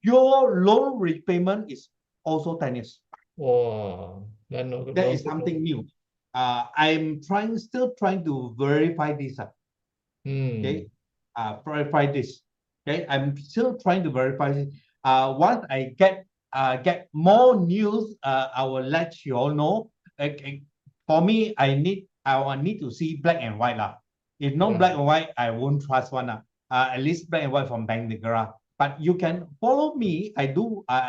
Your loan repayment is also 10 years. Wow. That is something new. I'm still trying to verify this. Okay, verify this. Okay, I'm still trying to verify this. Once I get more news, I will let you all know. Okay, for me, I need to see black and white lah. If not black and white, I won't trust one lah. At least black and white from Bank Negara. But you can follow me. I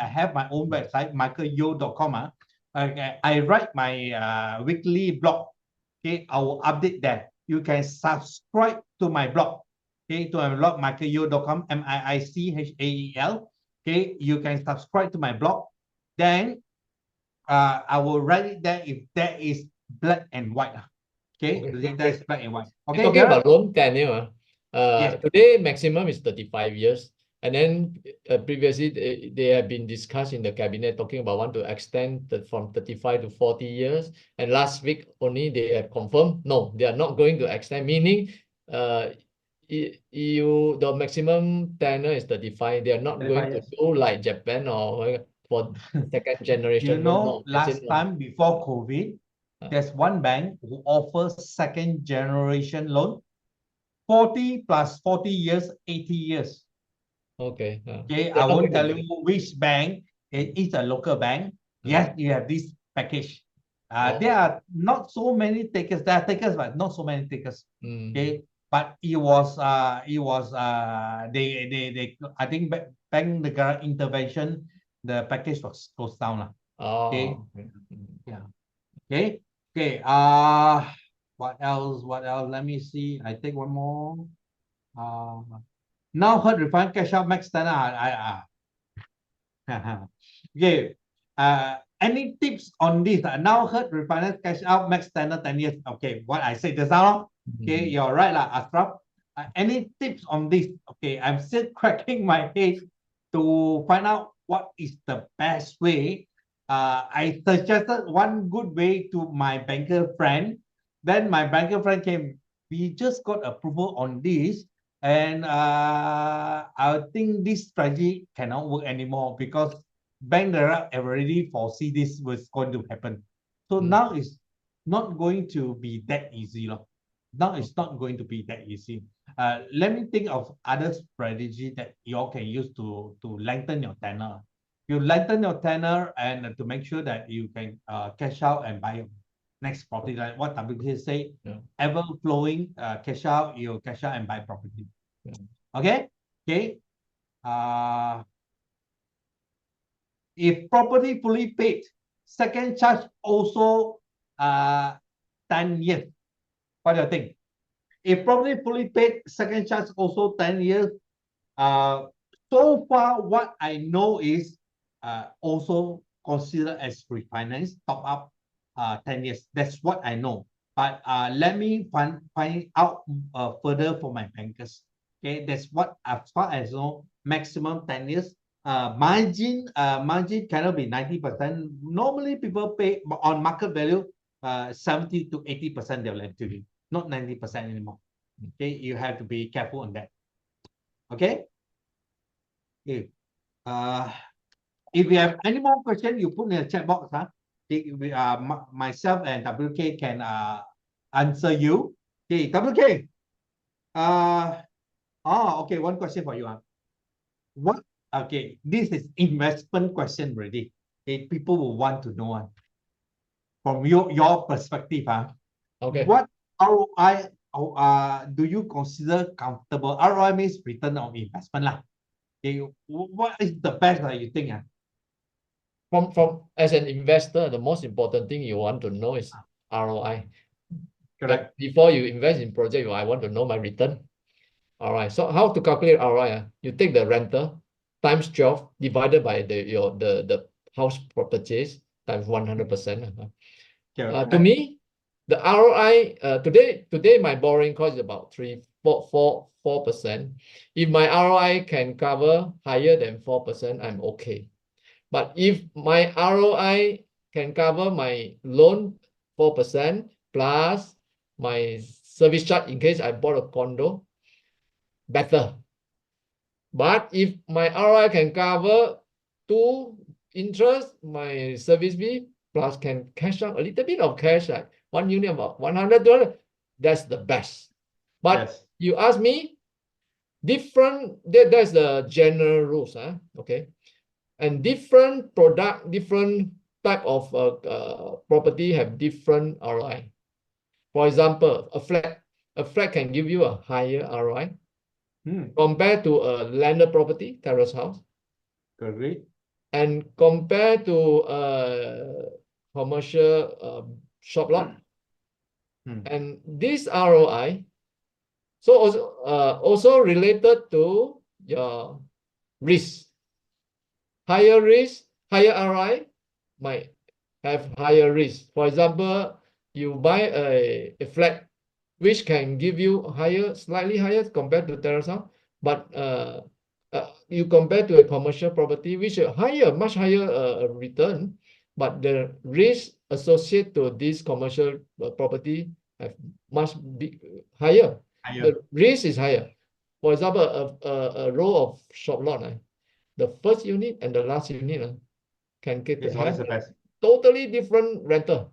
have my own website, michaelyeo.com. I write my weekly blog. Okay, I will update that. You can subscribe to my blog. Okay, to my blog, michaelyeo.com, MIICHAEL. Okay, you can subscribe to my blog. Then I will write it there if that is black and white. Okay, that is black and white. Okay, talking about loan tenure, yes. Today maximum is 35 years. And then previously they have been discussed in the cabinet talking about want to extend from 35 to 40 years. And last week only they have confirmed, no, they are not going to extend, meaning the maximum tenure is 35. They are not going to do like Japan or for second generation. You know, last time before COVID, there's one bank who offers second generation loan, 40 plus 40 years, 80 years. Okay. Okay, I won't tell you which bank. It is a local bank. Yes, you have this package. There are not so many takers. There are takers, but not so many takers. Okay, but it was they I think Bank Negara intervention, the package was closed down. Okay. Yeah. Okay. Okay. What else? What else? Let me see. I take one more. Now heard refine cash out max standard. Okay. Any tips on this? Now heard refinance cash out max standard 10 years. Okay, what I said just now. Okay, you're right, Ashraf. Any tips on this? Okay, I'm still cracking my head to find out what is the best way. I suggested one good way to my banker friend. Then my banker friend came. We just got approval on this. And I think this strategy cannot work anymore because Bank Negara already foresee this was going to happen. So now it's not going to be that easy. Now it's not going to be that easy. Let me think of other strategy that you all can use to lengthen your tenor. You lengthen your tenor and to make sure that you can cash out and buy next property, like what WK say, ever flowing cash out, you cash out and buy property. Okay. If property fully paid, second charge also 10 years. What do you think? If property fully paid, second charge also 10 years. So far, what I know is also considered as refinance, top up 10 years. That's what I know. But let me find out further for my bankers. Okay, that's what as far as know, maximum 10 years. Margin cannot be 90%. Normally people pay on market value 70 to 80% they'll lend to you, not 90% anymore. Okay, you have to be careful on that. Okay. If you have any more questions, you put in the chat box. Myself and WK can answer you. Okay, WK. Okay, one question for you. What? Okay, this is investment question already. Okay, people will want to know from your perspective. Okay. What ROI, do you consider comfortable? ROI means return on investment lah. Okay, what is the best that you think? From as an investor, the most important thing you want to know is ROI. Correct. Before you invest in project, I want to know my return. All right. So how to calculate ROI? You take the rental times 12 divided by the house purchase times 100%. To me, the ROI today my borrowing cost is about 4%. If my ROI can cover higher than 4%, I'm okay. But if my ROI can cover my loan 4% plus my service charge in case I bought a condo, better. But if my ROI can cover two interest, my service fee, plus can cash out a little bit of cash, like one unit about $100, that's the best. But you ask me, that's the general rules, okay? And different product, different type of property have different ROI. For example, a flat can give you a higher ROI compared to a landed property, terrace house. Correct. And compared to a commercial shop lot. And this ROI, so also related to your risk. Higher risk, higher ROI might have higher risk. For example, you buy a flat which can give you slightly higher compared to terrace house, but you compare to a commercial property which is much higher return, but the risk associated to this commercial property have much higher. The risk is higher. For example, a row of shop lot, the first unit and the last unit can have totally different rental.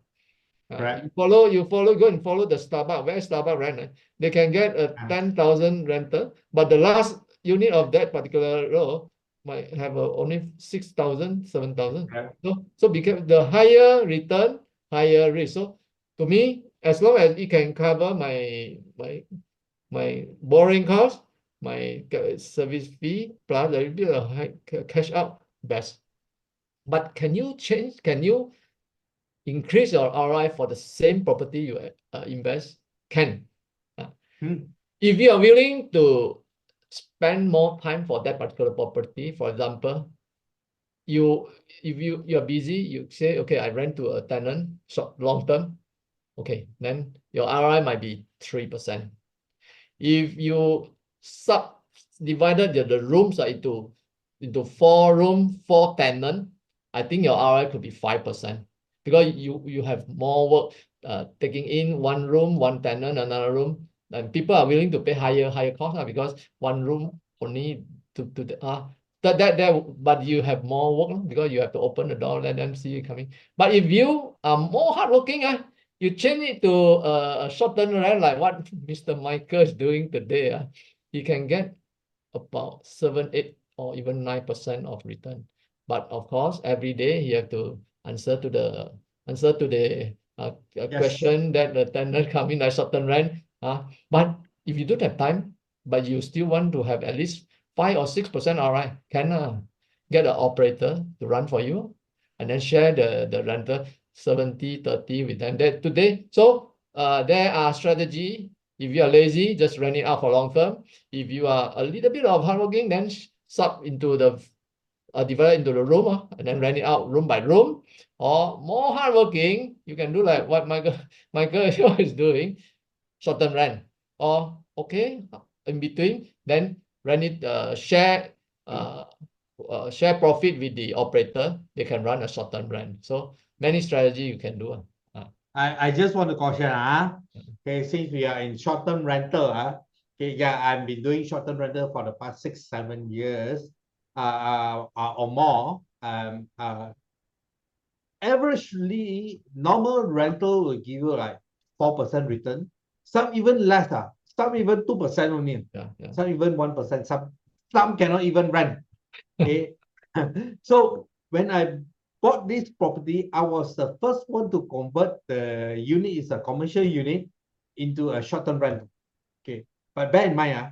You go and follow the Starbucks. Where Starbucks rent? They can get a 10,000 rental, but the last unit of that particular row might have only 6,000, 7,000. So because the higher return, higher risk. So to me, as long as it can cover my borrowing cost, my service fee plus a little bit of cash out, best. But can you increase your ROI for the same property you invest? Can. If you are willing to spend more time for that particular property, for example, if you are busy, you say, okay, I rent to a tenant short long term, okay, then your ROI might be 3%. If you subdivided the rooms into 4 room, 4 tenant, I think your ROI could be 5%. Because you have more work taking in 1 room, 1 tenant, another room, and people are willing to pay higher cost because 1 room only but you have more work because you have to open the door, let them see you coming. But if you are more hardworking, you change it to a short-term rent like what Mr. Michael is doing today. You can get about 7, 8, or even 9% of return. But of course, every day you have to answer to the question that the tenant come in like short-term rent. But if you don't have time, but you still want to have at least 5 or 6% ROI, can get an operator to run for you, and then share the rental 70-30 with them. Today, so there are strategy. If you are lazy, just rent it out for long term. If you are a little bit of hardworking, then divide into the room and then rent it out room by room. Or more hardworking, you can do like what Michael is doing, short-term rent. Or okay, in between, then rent it, share profit with the operator. They can run a short-term rent. So many strategy you can do. I just want to caution, okay, since we are in short-term rental, okay, yeah, I've been doing short-term rental for the past 6-7 years, or more. Averagely, normal rental will give you like 4% return. Some even less, some even 2% only. Some even 1%. Some cannot even rent. Okay. So when I bought this property, I was the first one to convert the unit. It's a commercial unit. into a short-term rental. Okay, but bear in mind,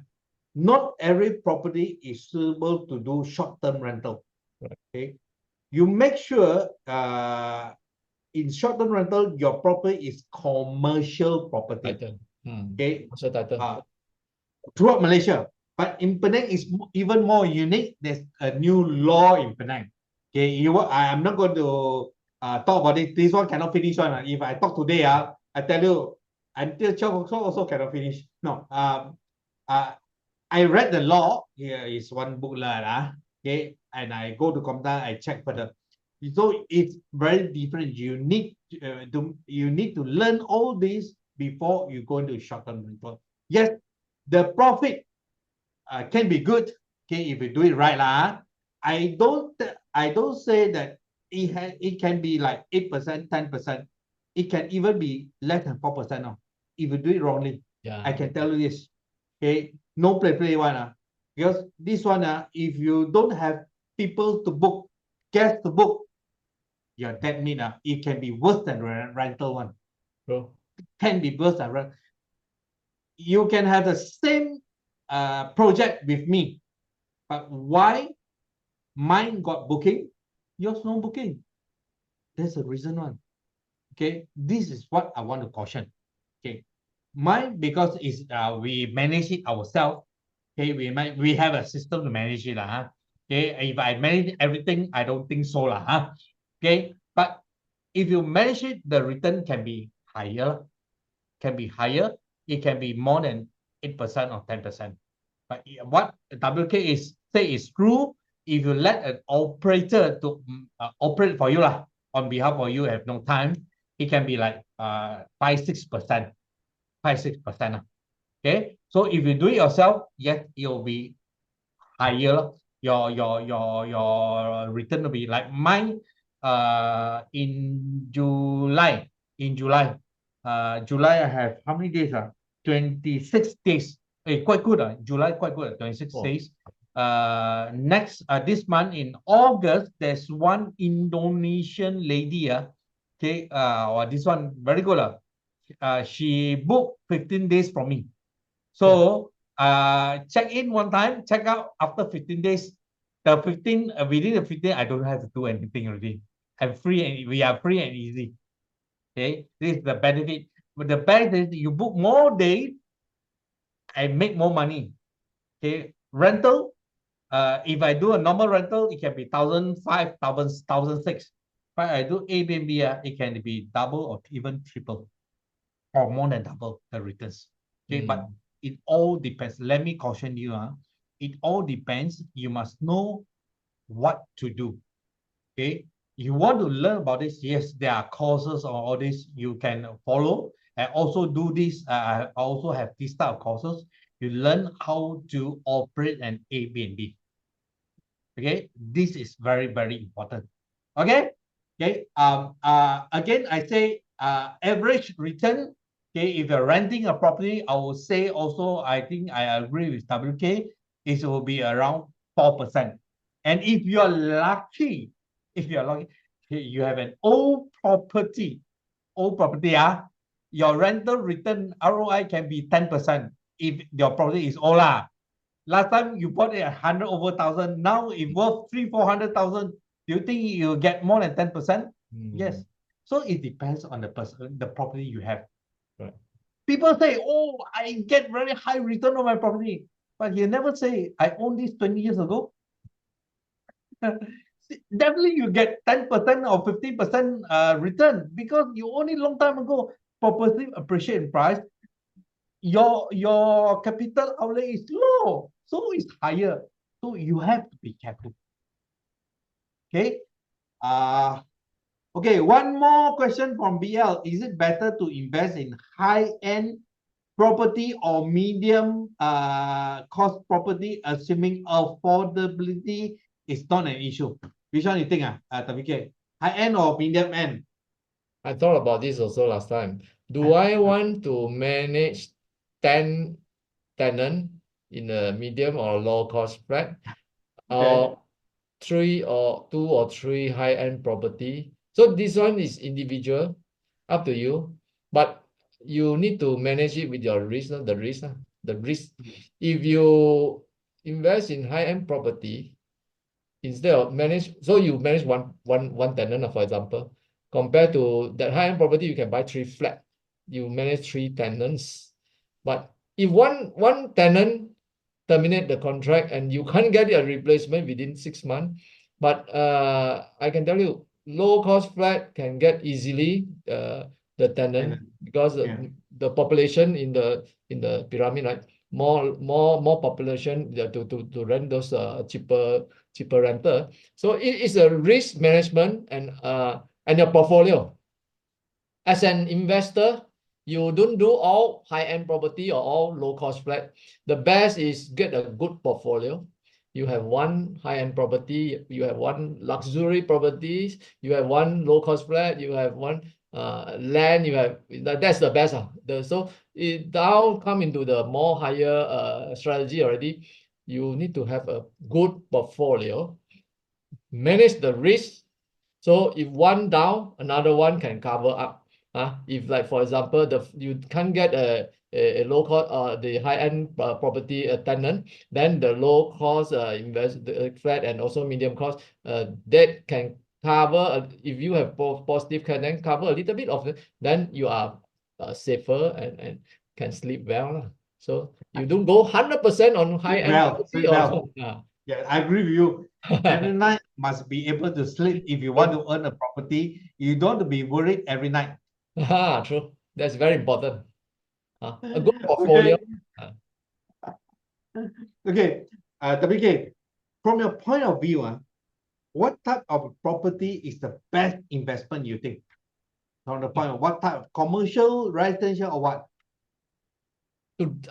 not every property is suitable to do short-term rental. Right. Okay, you make sure in short-term rental your property is commercial property. Title. Okay, Also title. throughout Malaysia. But in Penang is even more unique. There's a new law in Penang. Okay, I'm not going to talk about it. This one cannot finish one. If I talk today, I tell you until 12 o'clock also cannot finish. No, I read the law. Here is one book lah. Okay, and I go to Komta, I check further. So it's very different. You need to learn all this before you go into short-term rental. Yes, the profit can be good, okay, if you do it right lah. I don't say that it can be like 8%, 10%. It can even be less than 4% if you do it wrongly. Yeah. I can tell you this. Okay, no play one. Because this one, if you don't have people to book, guests to book, you're dead meat. It can be worse than rental one. True. Can be worse than rental. You can have the same project with me, but why mine got booking, yours no booking? There's a reason one. Okay, this is what I want to caution. Okay, mine because is we manage it ourselves. Okay, we have a system to manage it Okay, if I manage everything, I don't think so Okay, but if you manage it, the return can be higher. It can be more than 8% or 10%. But what WK is say is true. If you let an operator to operate for you on behalf of you, have no time, it can be like 5-6%. Okay, so if you do it yourself, yes, it will be higher. Your return will be like mine. In July, July I have how many days? 26 days. Quite good. July quite good. 26 days. Next this month in August, there's one Indonesian lady. Okay, this one very good. She booked 15 days from me. So check in one time, check out after 15 days. The 15 within the 15, I don't have to do anything already. I'm free and we are free and easy. Okay, this is the benefit. But the benefit is you book more days and make more money. Okay, rental. If I do a normal rental, it can be 1,500, 1,600. But I do Airbnb, it can be double or even triple, or more than double the returns. Okay, but it all depends. Let me caution you. It all depends. You must know what to do. Okay, you want to learn about this? Yes, there are courses on all this you can follow. And also do this. I also have this type of courses. You learn how to operate an Airbnb. Okay, this is very, very important. Okay. Again, I say average return. Okay, if you're renting a property, I will say also, I think I agree with WK, it will be around 4%. And if you're lucky, you have an old property, your rental return ROI can be 10% if your property is old. Last time you bought it at 100 over 1,000. Now it worth 300,000-400,000. Do you think you get more than 10%? Yes. So it depends on the person, the property you have. Right. People say, "Oh, I get very high return on my property," but you never say, "I own this 20 years ago." Definitely, you get 10% or 15% return because you own it long time ago. Property appreciate in price. Your capital outlay is low, so it's higher. So you have to be careful. Okay. Okay, one more question from BL. Is it better to invest in high-end property or medium cost property, assuming affordability is not an issue? Which one you think? High-end or medium end? I thought about this also last time. Do I want to manage 10 tenant in a medium or low cost flat, or 2 or 3 high-end property? So this one is individual, up to you. But you need to manage it with your risk, the risk. The risk. If you invest in high-end property, instead of manage, so you manage one tenant, for example, compared to that high-end property, you can buy 3 flat. You manage 3 tenants. But if one tenant terminate the contract and you can't get a replacement within 6 months, but I can tell you, low cost flat can get easily the tenant because Yeah. the population in the pyramid, right? More population to rent those cheaper renter. So it is a risk management and your portfolio. As an investor, you don't do all high-end property or all low-cost flat. The best is get a good portfolio. You have one high-end property, you have one luxury properties, you have one low-cost flat, you have one land, you have that's the best. So it now come into the more higher strategy already. You need to have a good portfolio, manage the risk. So if one down, another one can cover up. If like for example, you can't get a low cost the high-end property tenant, then the low cost invest flat and also medium cost that can cover if you have both positive can then cover a little bit of it, then you are safer and can sleep well. So you don't go 100% on high-end property Sleep well. or Yeah, I agree with you. Every night must be able to sleep if you want to earn a property. You don't want to be worried every night. True. That's very important. A good portfolio. Okay. Okay. WK, from your point of view, what type of property is the best investment you think? From the point of what type of commercial, residential, or what?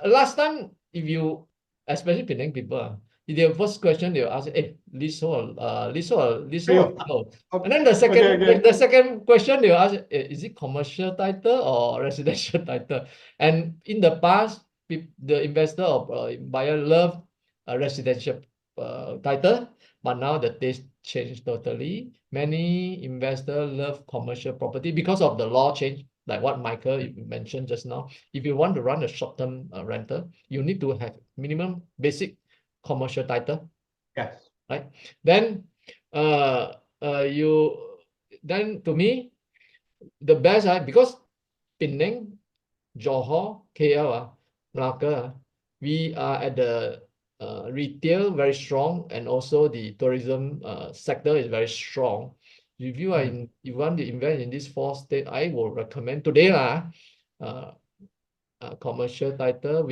Last time, if you, especially Penang people, their first question they'll ask, hey, leasehold, leasehold. And then the second, Okay. the second question they'll ask, is it commercial title or residential title? And in the past, the investor or buyer love a residential title, but now the taste changed totally. Many investors love commercial property because of the law change, like what Michael you mentioned just now. If you want to run a short-term rental, you need to have minimum basic commercial title. Yes. Right. Then then to me, the best because Penang, Johor, KL, Malacca, we are at the retail very strong, and also the tourism sector is very strong. If you are if you want to invest in these 4 states, I will recommend today commercial title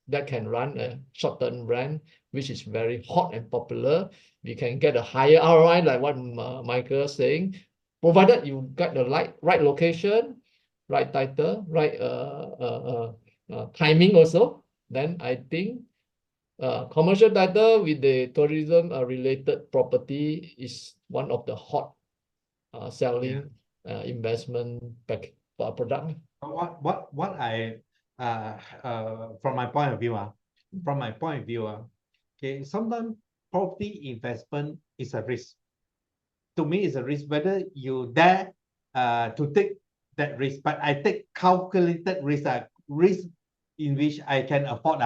that can run a short-term rent, which is very hot and popular. We can get a higher ROI, like what Michael is saying, provided you got the right location, right title, right timing also. Then I think commercial title with the tourism related property is one of the hot selling investment product. What I from my point of view, okay, sometimes property investment is a risk. To me, it's a risk whether you dare to take that risk. But I take calculated risk in which I can afford.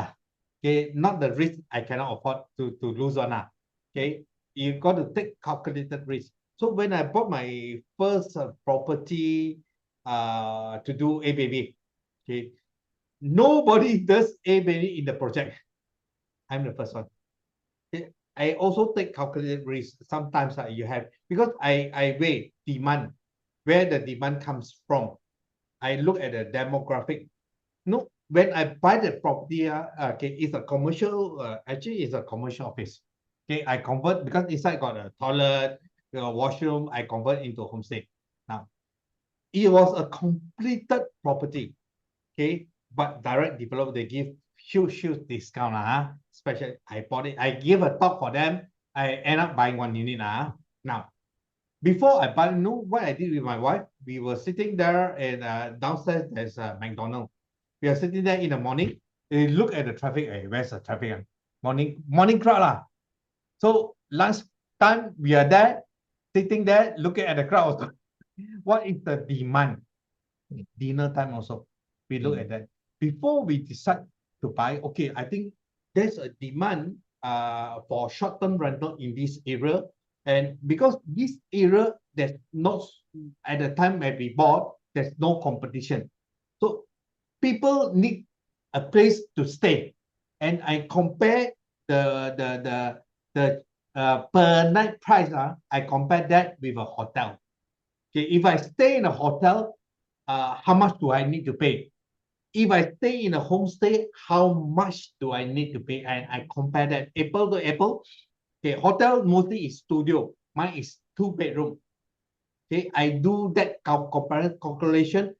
Okay, not the risk I cannot afford to lose on. Okay, you got to take calculated risk. So when I bought my first property to do A baby, okay, nobody does A baby in the project. I'm the first one. Okay? I also take calculated risk. Sometimes you have, because I weigh demand, where the demand comes from. I look at the demographic. No, when I buy the property, okay, it's a commercial. Actually, it's a commercial office. Okay, I convert because inside got a toilet, washroom. I convert into homestay. Now, it was a completed property. Okay, but direct developer they give huge discount Especially I bought it. I give a talk for them. I end up buying 1 unit Now, before I buy, what I did with my wife? We were sitting there, and downstairs there's a McDonald's. We are sitting there in the morning. We look at the traffic. Hey, where's the traffic? Morning crowd So lunch time we are there, sitting there, looking at the crowd. What is the demand? Dinner time also. We look at that before we decide to buy. Okay, I think there's a demand for short-term rental in this area, and because this area there's not at the time when we bought, there's no competition, so people need a place to stay, and I compare the per night price. I compare that with a hotel. Okay, if I stay in a hotel, how much do I need to pay? If I stay in a homestay, how much do I need to pay? And I compare that apple to apple. Okay, hotel mostly is studio. Mine is 2 bedroom. Okay, I do that calculation.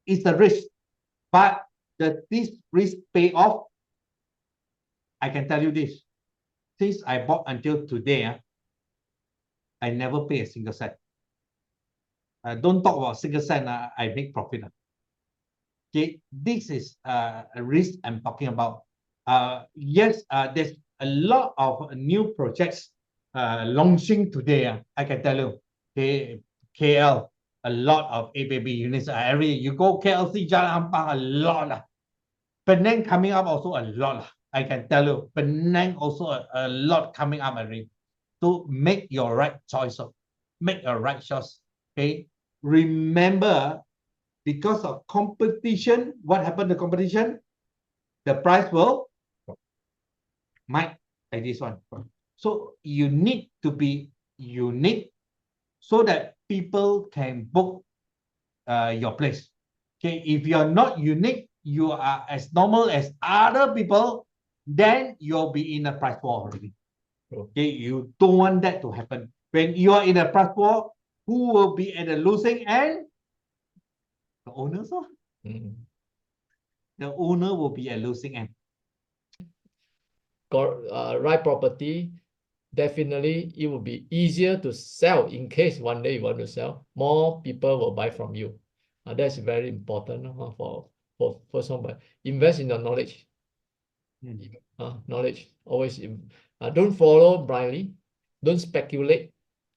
It's a risk, but this risk pay off. I can tell you this: since I bought until today, I never pay a single cent. Don't talk about single cent. I make profit. Okay, this is a risk I'm talking about. Yes, there's a lot of new projects launching today. I can tell you, okay, KL, a lot of ABB units. Every you go KLC, Jalan Ampang, a lot. Penang coming up also a lot. I can tell you, Penang also a lot coming up already. So make your right choice. Make a right choice. Okay, remember, because of competition, what happened to competition? The price will might like this one. So you need to be unique so that people can book your place. Okay, if you're not unique, you are as normal as other people, then you'll be in a price war already. Okay, you don't want that to happen. When you are in a price war, who will be at the losing end? The owners. The owner will be at losing end. Right property, definitely it will be easier to sell in case one day you want to sell. More people will buy from you. That's very important for somebody. Invest in your knowledge. Knowledge always. Don't follow blindly. Don't speculate.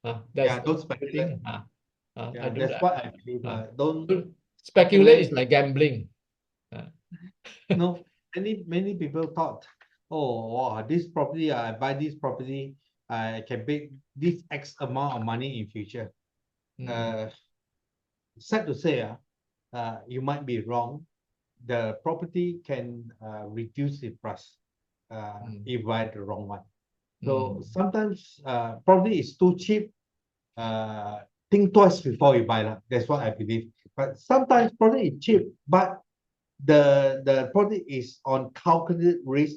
Don't speculate. I do that's that. what I believe. Don't speculate is like gambling. No, many people thought, oh, wow, this property, I buy this property, I can make this X amount of money in future. Sad to say, you might be wrong. The property can reduce its price if you buy the wrong one. So sometimes property is too cheap. Think twice before you buy. That's what I believe. But sometimes property is cheap, but the product is on calculated risk,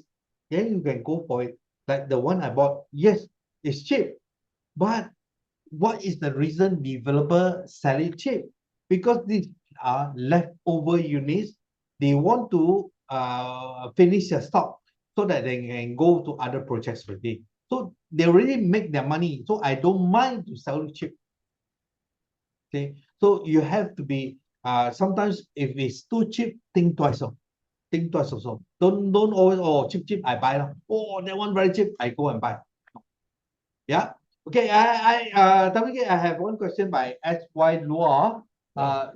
then you can go for it. Like the one I bought, yes, it's cheap, but what is the reason developer sell it cheap? Because these are leftover units. They want to finish their stock so that they can go to other projects with it. So they already make their money. So I don't mind to sell it cheap. Okay, so you have to be sometimes if it's too cheap, think twice. Think twice also. Don't always cheap I buy. Oh, that one very cheap, I go and buy. Yeah. Okay, WK, I have one question by SY Law.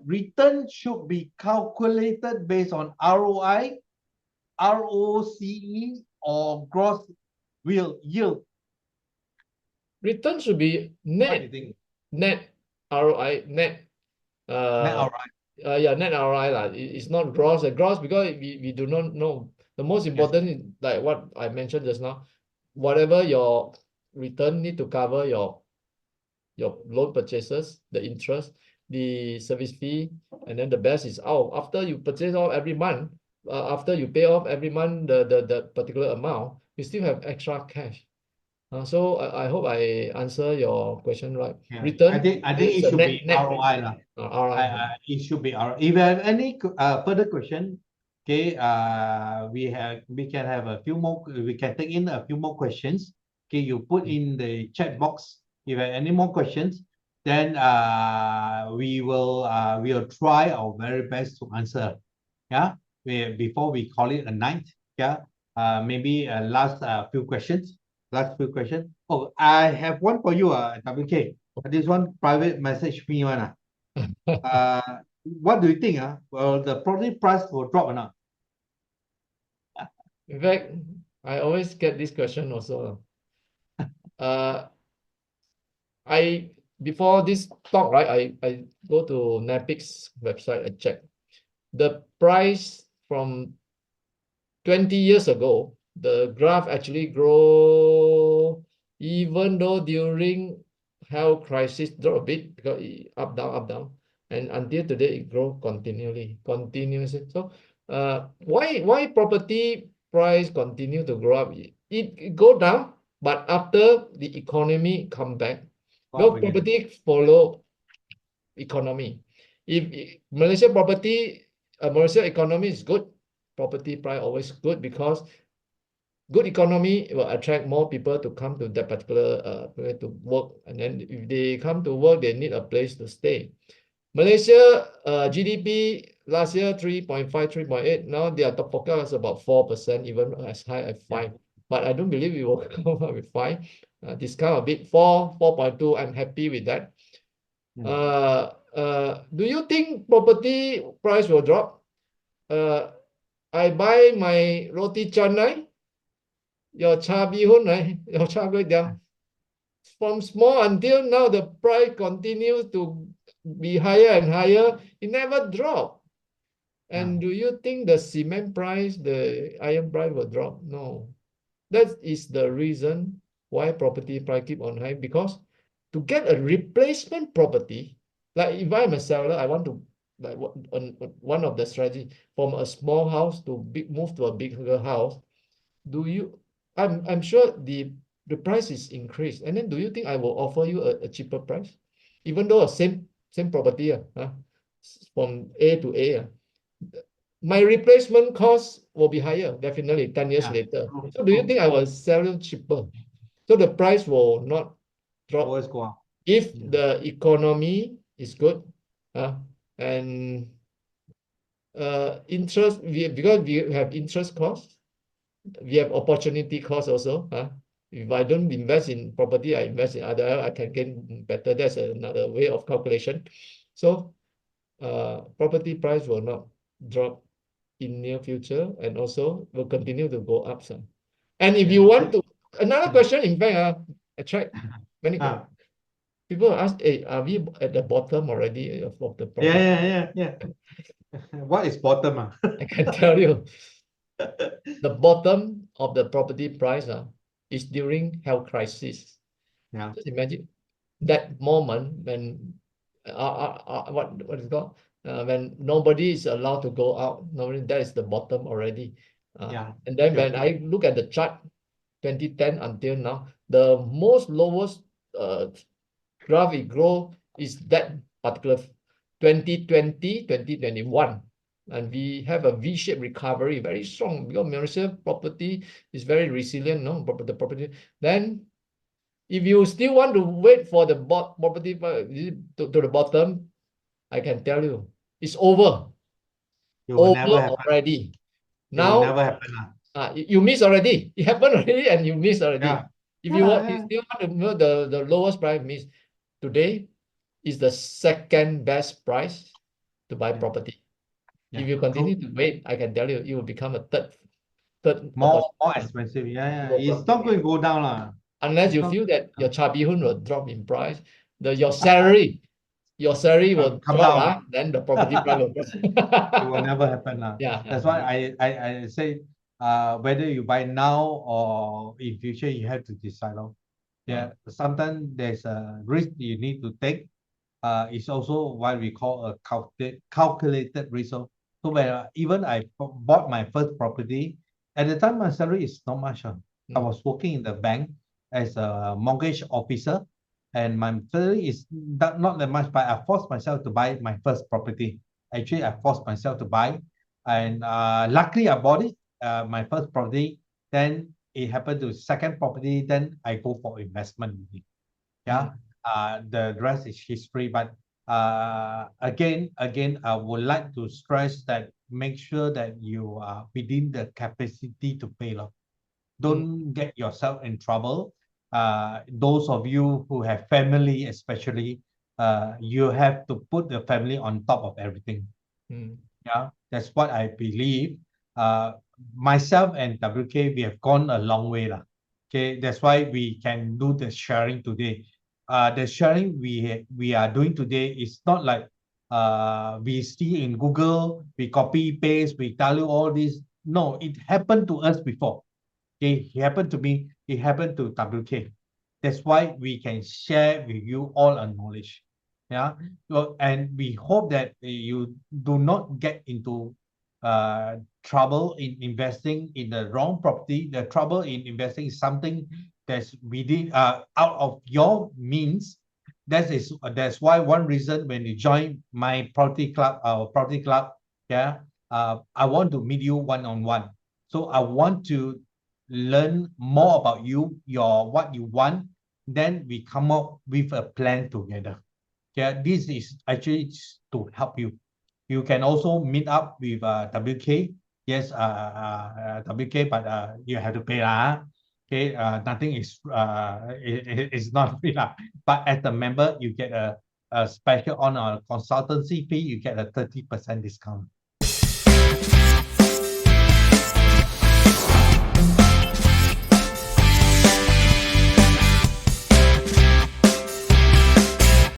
Return should be calculated based on ROI, ROCE, or gross yield. Return should be net. What do you think? Net ROI, net. Net ROI. Yeah, net ROI. It's not gross. Gross because we do not know. The most important is like what I mentioned just now. Whatever your return need to cover your loan purchases, the interest, the service fee, and then the best is after you purchase off every month, after you pay off every month the particular amount, you still have extra cash. So I hope I answer your question right. Yeah. Return. I think it should be ROI. ROI. It should be ROI. If you have any further question, okay, we can have a few more. We can take in a few more questions. Okay, you put in the chat box. If you have any more questions, then we will try our very best to answer. Yeah, before we call it a night. Yeah, maybe last few questions. Last few questions. Oh, I have one for you, WK. This one private message me one. what do you think? Well, the property price will drop or not? In fact, I always get this question also. I before this talk, right? I go to NAPIC's website. I check the price from 20 years ago. The graph actually grow, even though during health crisis drop a bit because up down, and until today it grow continuously. So why property price continue to grow up? It go down, but after the economy come back, Go well, up again. property follow economy. If Malaysia economy is good, property price always good because good economy will attract more people to come to that particular place to work. And then if they come to work, they need a place to stay. Malaysia GDP last year 3.5, 3.8. Now they are top forecast about 4%, even as high as 5. But I don't believe we will come up with 5. Discount a bit, 4.2. I'm happy with that. Do you think property price will drop? I buy my roti canai, your cha bee hoon, your cha kway teow. From small until now, the price continues to be higher and higher. It never drop. And do you think the cement price, the iron price will drop? No. That is the reason why property price keep on high, because to get a replacement property, like if I'm a seller, I want to, like one of the strategy from a small house to move to a bigger house. Do you? I'm sure the price is increased, and then do you think I will offer you a cheaper price, even though same property from A to A my replacement cost will be higher, definitely 10 years later. So do you think I will sell you cheaper? So the price will not drop. Always go up. If the economy is good, and interest, because we have interest costs, we have opportunity cost also. If I don't invest in property, I invest in other, I can gain better. That's another way of calculation. So property price will not drop in near future, and also will continue to go up some. And if you want to, another question, in fact, attract many people ask, hey, are we at the bottom already of the property? Yeah. What is bottom? I can tell you, the bottom of the property price is during health crisis. Just imagine that moment when what is it called? When nobody is allowed to go out, nobody, that is the bottom already. And then when I look at the chart, 2010 until now, the most lowest graph it grow is that particular 2020, 2021. And we have a V-shaped recovery, very strong, because Malaysia property is very resilient, no? The property. Then if you still want to wait for the property to the bottom, I can tell you, it's over. It will never Over happen. already. It will Now, never happen. you miss already. It happened already and you miss already. If you want, you Yeah. still want to know the lowest price, means today is the second best price to buy property. If you continue to wait, I can tell you, it will become a third More opportunity. expensive. Yeah. It's not going to go down lah. Unless you feel that your cha bee hoon will drop in price, your salary will Come drop, down. then the property price will It will drop. never happen lah. That's why I say whether you buy now or in future, you have to decide. Sometimes there's a risk you need to take. It's also what we call a calculated risk. So when even I bought my first property, at the time my salary is not much. I was working in the bank as a mortgage officer, and my salary is not that much, but I forced myself to buy my first property. Actually, I forced myself to buy, and luckily I bought it, my first property. Then it happened to second property. Then I go for investment. The rest is history. But again, I would like to stress that make sure that you are within the capacity to pay. Don't get yourself in trouble. Those of you who have family, especially, you have to put the family on top of everything. Yeah, that's what I believe. Uh, Myself and WK, we have gone a long way lah. Okay, that's why we can do the sharing today. The sharing we are doing today is not like we see in Google, we copy paste, we tell you all this. No, it happened to us before. Okay, it happened to me. It happened to WK. That's why we can share with you all our knowledge. Yeah. So, and we hope that you do not get into trouble in investing in the wrong property. The trouble in investing is something that's within out of your means. That's why one reason when you join my property club, our property club, yeah, I want to meet you one on one. So I want to learn more about you, your what you want, then we come up with a plan together. Yeah, this is actually to help you. You can also meet up with WK. Yes, WK, but you have to pay lah. Okay, nothing is it's not free lah. But as a member, you get a special on a consultancy fee. You get a 30% discount.